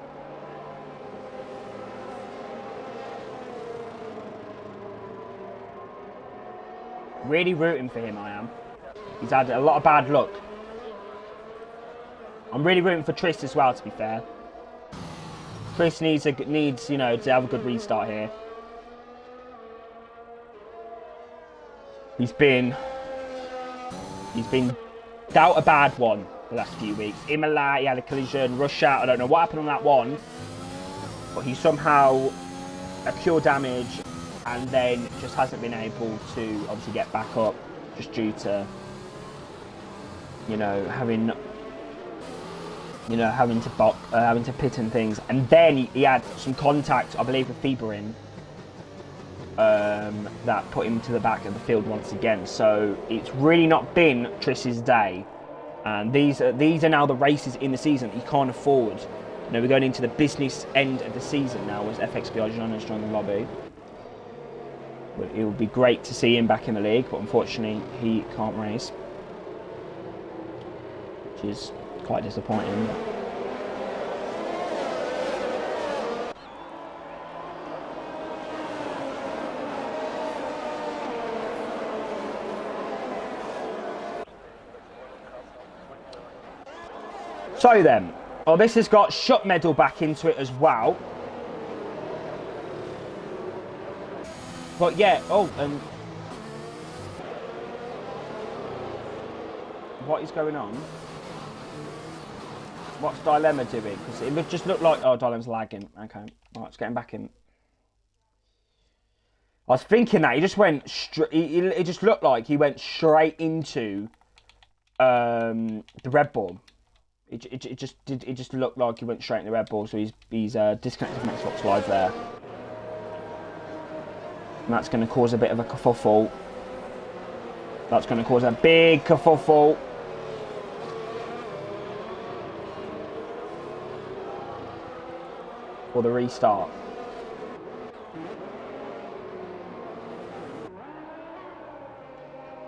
Really rooting for him, I am. He's had a lot of bad luck. I'm really rooting for Tris as well, to be fair. Tris needs you know, to have a good restart here. He's been dealt a bad one the last few weeks. Imola, he had a collision. Russia, I don't know what happened on that one, but he somehow a pure damage, and then just hasn't been able to obviously get back up, just due to, you know, having to pit and things. And then he had some contact, I believe, with Fibrin, that put him to the back of the field once again. So it's really not been Tris's day, and these are now the races in the season that you can't afford. You know, we're going into the business end of the season now as FXBR John has joined the lobby. But it would be great to see him back in the league, but unfortunately he can't race, which is quite disappointing. So then, well, this has got Shut Medal back into it as well. But yeah, oh, and what is going on? What's Dilemma doing? Because it would just look like, oh, Dilemma's lagging. Okay, right, let's get him back in. I was thinking that he just went straight. It just looked like he went straight into the Red Bull. It just looked like he went straight into the Red Bull. So he's disconnected from Xbox Live there. And that's going to cause a bit of a kerfuffle. That's going to cause a big kerfuffle. For the restart.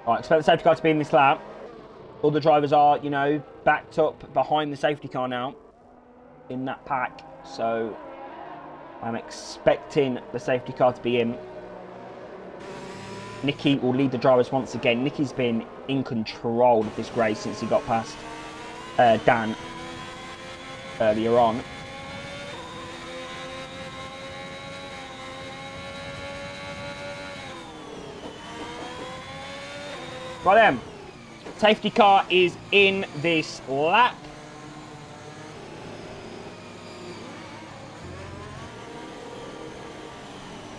Right, expect the safety car to be in this lap. All the drivers are, you know, backed up behind the safety car now in that pack. So I'm expecting the safety car to be in. Nicky will lead the drivers once again. Nicky's been in control of this race since he got past Dan earlier on. Right then, safety car is in this lap.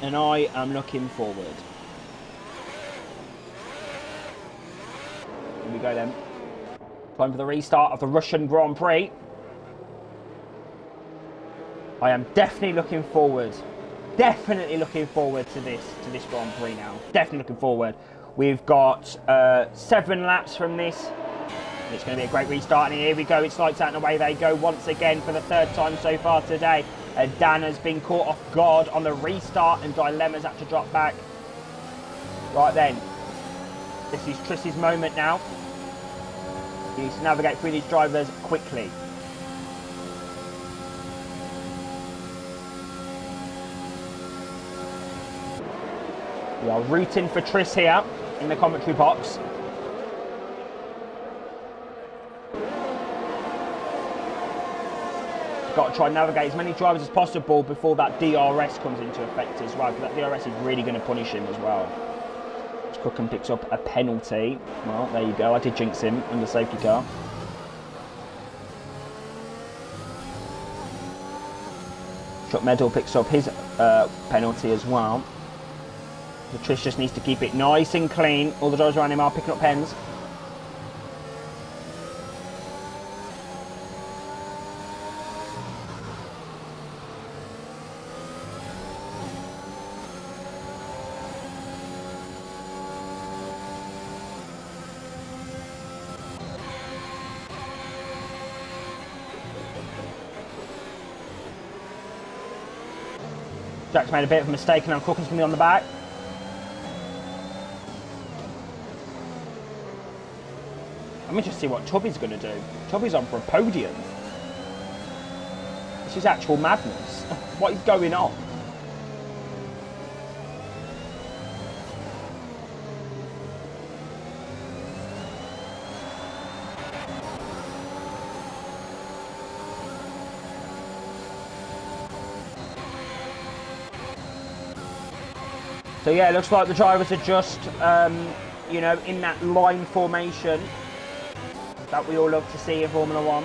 And I am looking forward. Here we go then. Time for the restart of the Russian Grand Prix. I am definitely looking forward. Definitely looking forward to this Grand Prix now. Definitely looking forward. We've got 7 laps from this. It's going to be a great restart. And here we go. It's lights out and away they go once again for the 3rd time so far today. Dan has been caught off guard on the restart and Dilemma's had to drop back. Right then. This is Triss's moment now. He needs to navigate through these drivers quickly. We are rooting for Triss here in the commentary box. Got to try and navigate as many drivers as possible before that DRS comes into effect as well, because that DRS is really going to punish him as well. Cookham picks up a penalty. Well, there you go. I did jinx him in the safety car. Chuck Medal picks up his penalty as well. So Trish just needs to keep it nice and clean. All the drivers around him are picking up pens. Jack's made a bit of a mistake and now Cookham's going to be on the back. Let me just see what Tubby's going to do. Tubby's on for a podium. This is actual madness. What is going on? So yeah, it looks like the drivers are just, you know, in that line formation that we all love to see in Formula One.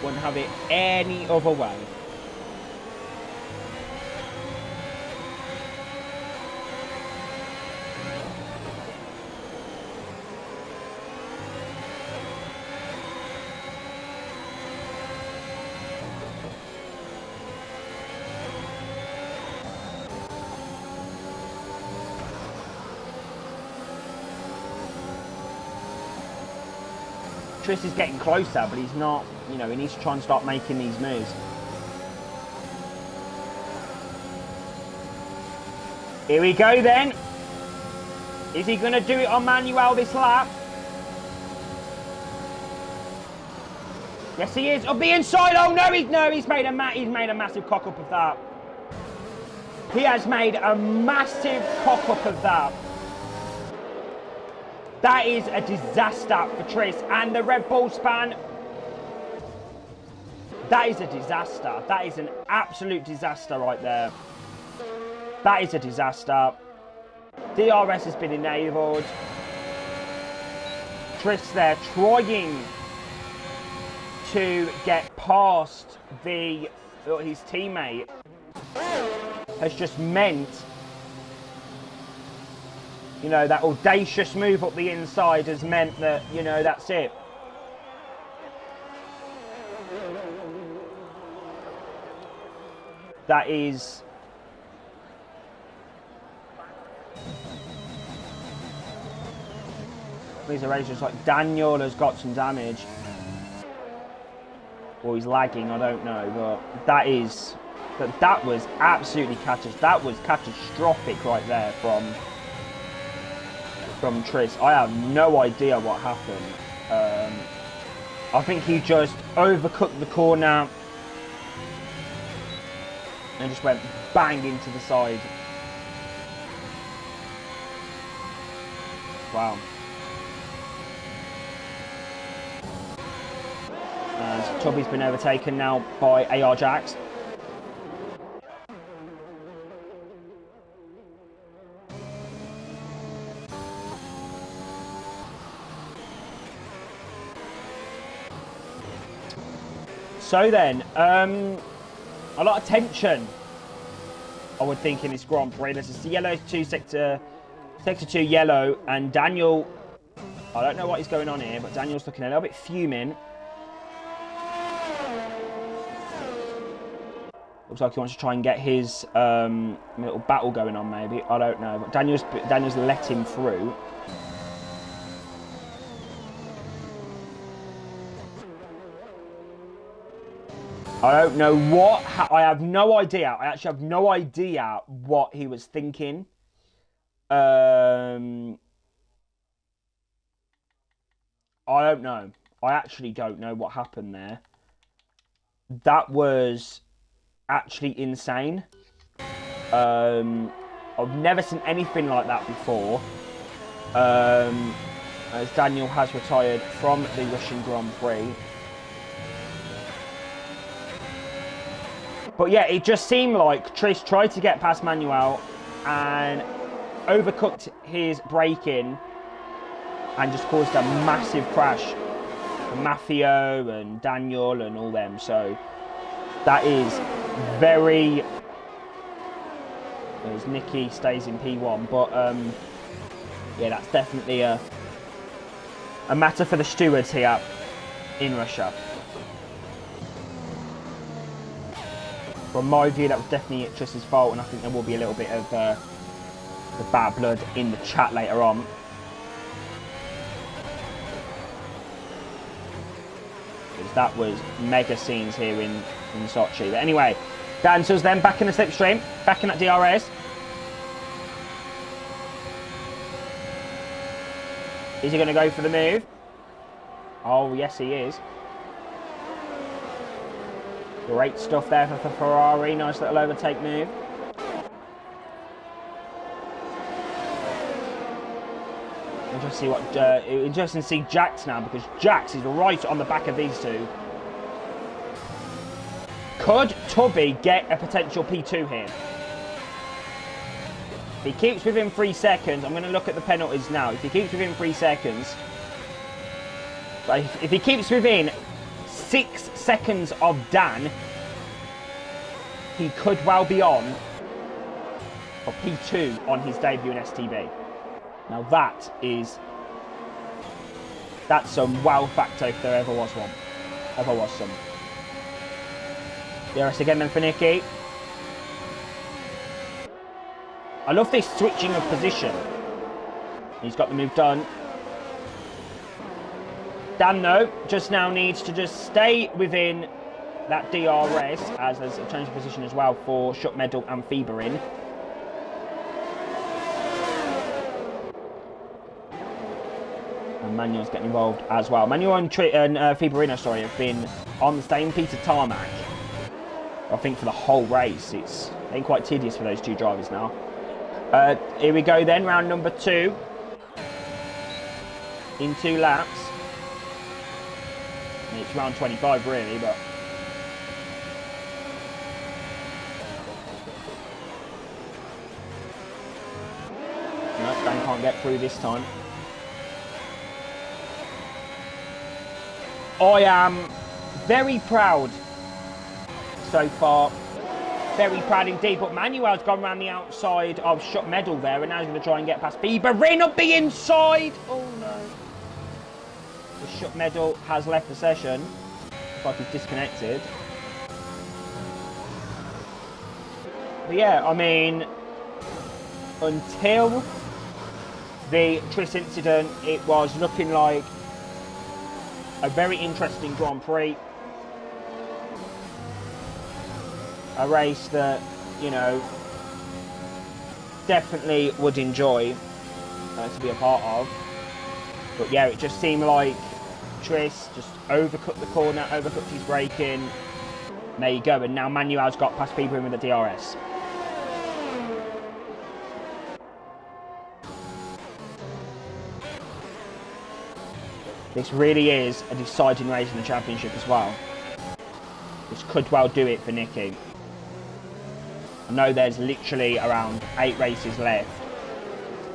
Wouldn't have it any other way. Triss is getting closer, but he's not, you know, he needs to try and start making these moves. Here we go then. Is he going to do it on Manuel this lap? Yes, he is. Up the inside. Oh no, he's made a massive cock up of that. He has made a massive cock up of that. That is a disaster for Triss and the Red Bull span. That is a disaster. That is an absolute disaster right there. That is a disaster. DRS has been enabled. Triss there trying to get past his teammate has just meant, you know, that audacious move up the inside has meant that, you know, that's it. That is... These are racers like Daniel has got some damage. or he's lagging, I don't know, but that was absolutely catastrophic right there from Tris. I have no idea what happened. I think he just overcooked the corner and just went bang into the side. Wow. And Tubby's been overtaken now by AR Jax. So then, a lot of tension, I would think, in this Grand Prix. This is yellow 2 sector 2 yellow, and Daniel, I don't know what is going on here, but Daniel's looking a little bit fuming. Looks like he wants to try and get his little battle going on, maybe. I don't know, but Daniel's let him through. I don't know what, I have no idea. I actually have no idea what he was thinking. I don't know. I actually don't know what happened there. That was actually insane. I've never seen anything like that before. As Daniel has retired from the Russian Grand Prix. But yeah, it just seemed like Tris tried to get past Manuel and overcooked his braking and just caused a massive crash for Maffeo and Daniel and all them. So that is very... As Nicky stays in P1, but yeah, that's definitely a matter for the stewards here in Russia. From my view, that was definitely Tris's fault, and I think there will be a little bit of the bad blood in the chat later on. Because that was mega scenes here in Sochi. But anyway, Dancers then back in the slipstream, back in that DRS. Is he going to go for the move? Oh, yes, he is. Great stuff there for Ferrari. Nice little overtake move. Interesting to see Jax now, because Jax is right on the back of these two. Could Tubby get a potential P2 here? If he keeps within 3 seconds, I'm going to look at the penalties now. If he keeps within 3 seconds, but if he keeps within 6 seconds of Dan, he could well be on for P2 on his debut in STB. Now that's some wow factor if there ever was one. Ever was some. DRS again then for Nicky. I love this switching of position. He's got the move done. Dan, though, just now needs to just stay within that DRS, as there's a change of position as well for Shut Medal and Fieberin. And Manuel's getting involved as well. Manuel and Fieberino, sorry, have been on the same piece of tarmac, I think, for the whole race. It's been quite tedious for those two drivers now. Here we go then, round number 2. In 2 laps. It's round 25 really, but... No, Dan can't get through this time. I am very proud so far. Very proud indeed, but Manuel's gone around the outside of Shut Medal there, and now he's going to try and get past Fieberin up the inside. Oh no. The Shut Medal has left the session. Looks like he's disconnected. But yeah, I mean, until the Tris incident, it was looking like a very interesting Grand Prix. a race that, you know, definitely would enjoy to be a part of. But yeah, it just seemed like Tris just overcut the corner, overcooked his braking. There you go, and now Manuel's got past people in with the DRS. This really is a deciding race in the championship as well. This could well do it for Nicky. I know there's literally around 8 races left,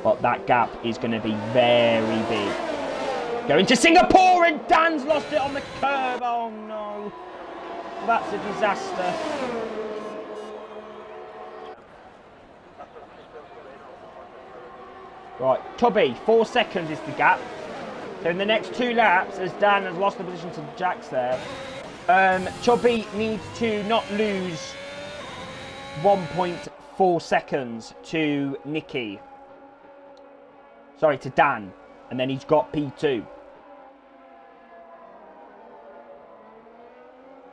but that gap is going to be very big. Going to Singapore, and Dan's lost it on the curb. Oh no, that's a disaster. Right, Tubby, 4 seconds is the gap. So in the next 2 laps, as Dan has lost the position to Jax there, Tubby needs to not lose 1.4 seconds to Nicky. Sorry, to Dan. And then he's got P2.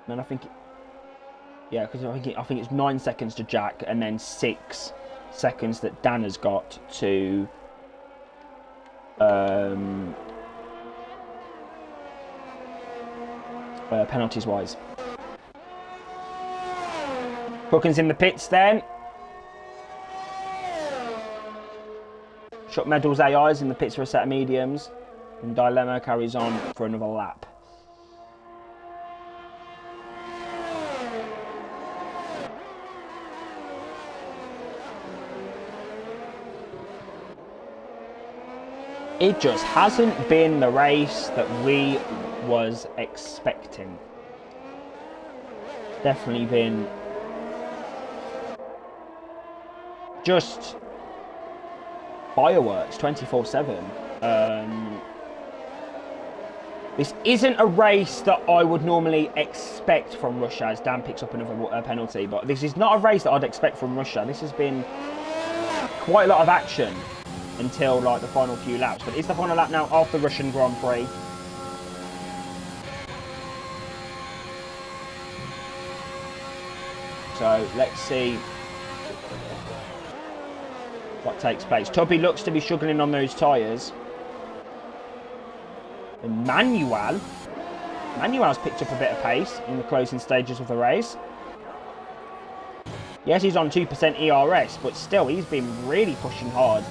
And I think... Yeah, because I think it's 9 seconds to Jack, and then 6 seconds that Dan has got to... penalties wise. Hookins in the pits then. Shot Medals AI's in the pits for a set of mediums. And Dilemma carries on for another lap. It just hasn't been the race that we was expecting. Definitely been just fireworks 24/7. This isn't a race that I would normally expect from Russia, as Dan picks up another penalty, but this is not a race that I'd expect from Russia. This has been quite a lot of action until like the final few laps, but it's the final lap now of the Russian Grand Prix. So let's see what takes place. Tubby looks to be struggling on those tyres. And Manuel's picked up a bit of pace in the closing stages of the race. Yes, he's on 2% ERS, but still, he's been really pushing hard.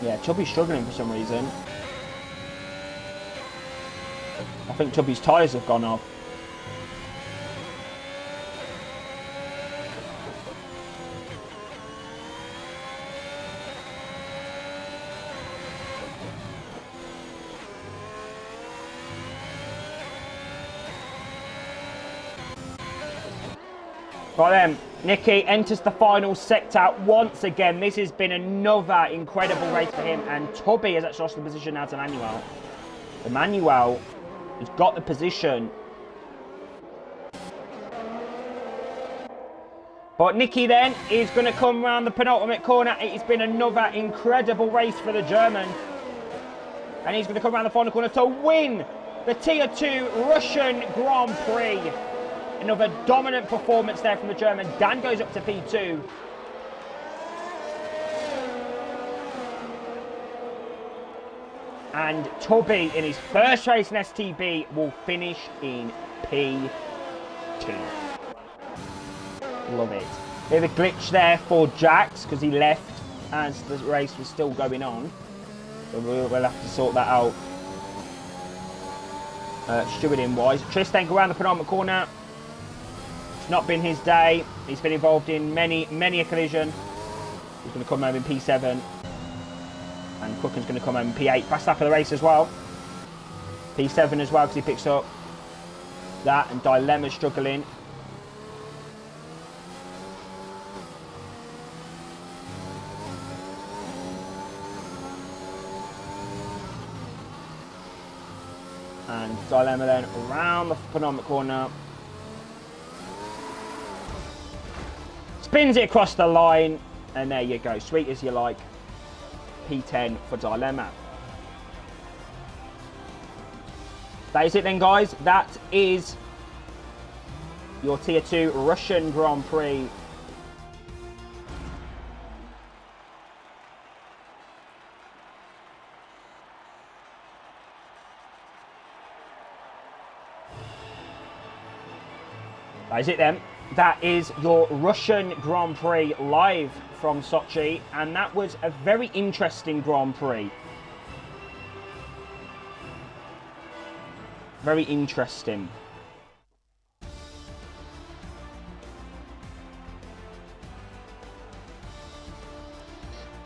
Yeah, Tubby's struggling for some reason. I think Tubby's tyres have gone off. Right then, Nicky enters the final sector once again. This has been another incredible race for him, and Tubby has actually lost the position now to Manuel. Manuel has got the position. But Nicky then is going to come around the penultimate corner. It has been another incredible race for the German. And he's going to come around the final corner to win the Tier 2 Russian Grand Prix. Another dominant performance there from the German. Dan goes up to P2. And Tubby, in his first race in STB, will finish in P2. Love it. Bit of a glitch there for Jax, because he left as the race was still going on. So we'll have to sort that out. Stewarding wise. Tristan go around the penultimate corner. It's not been his day. He's been involved in many a collision. He's going to come home in P7. And Cooken's going to come home in P8. Fast lap of the race as well. P7 as well, because he picks up that. And Dilemma's struggling. And Dilemma then around the penultimate corner. Spins it across the line. And there you go. Sweet as you like. P10 for Dilemma. That is it then, guys. That is your Tier 2 Russian Grand Prix. That is it then. That is your Russian Grand Prix live from Sochi, and that was a very interesting Grand Prix. Very interesting.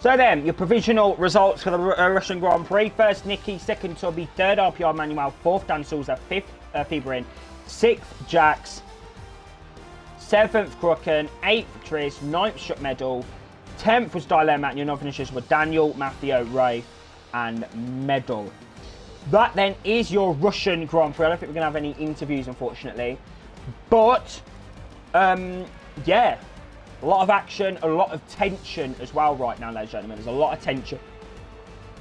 So then, your provisional results for the Russian Grand Prix. First, Nicky. Second, Toby. Third, RPR Manuel. Fourth, Dan Souza. Fifth, Fibrin. Sixth, Jax. Seventh, Krucken. Eighth, Tris. Ninth, Shut Medal. 10th was Dilemma, and your non-finishers were Daniel, Matteo, Ray, and Medal. That then is your Russian Grand Prix. I don't think we're going to have any interviews, unfortunately. But, yeah, a lot of action, a lot of tension as well right now, ladies and gentlemen. There's a lot of tension.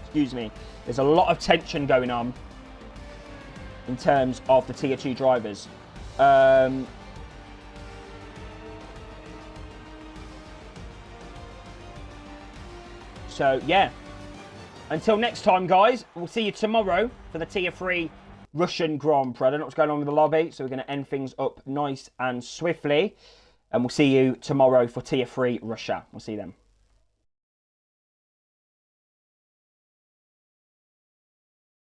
Excuse me. There's a lot of tension going on in terms of the Tier 2 drivers. So, yeah. Until next time, guys, we'll see you tomorrow for the Tier 3 Russian Grand Prix. I don't know what's going on with the lobby, so we're going to end things up nice and swiftly. And we'll see you tomorrow for Tier 3 Russia. We'll see you then.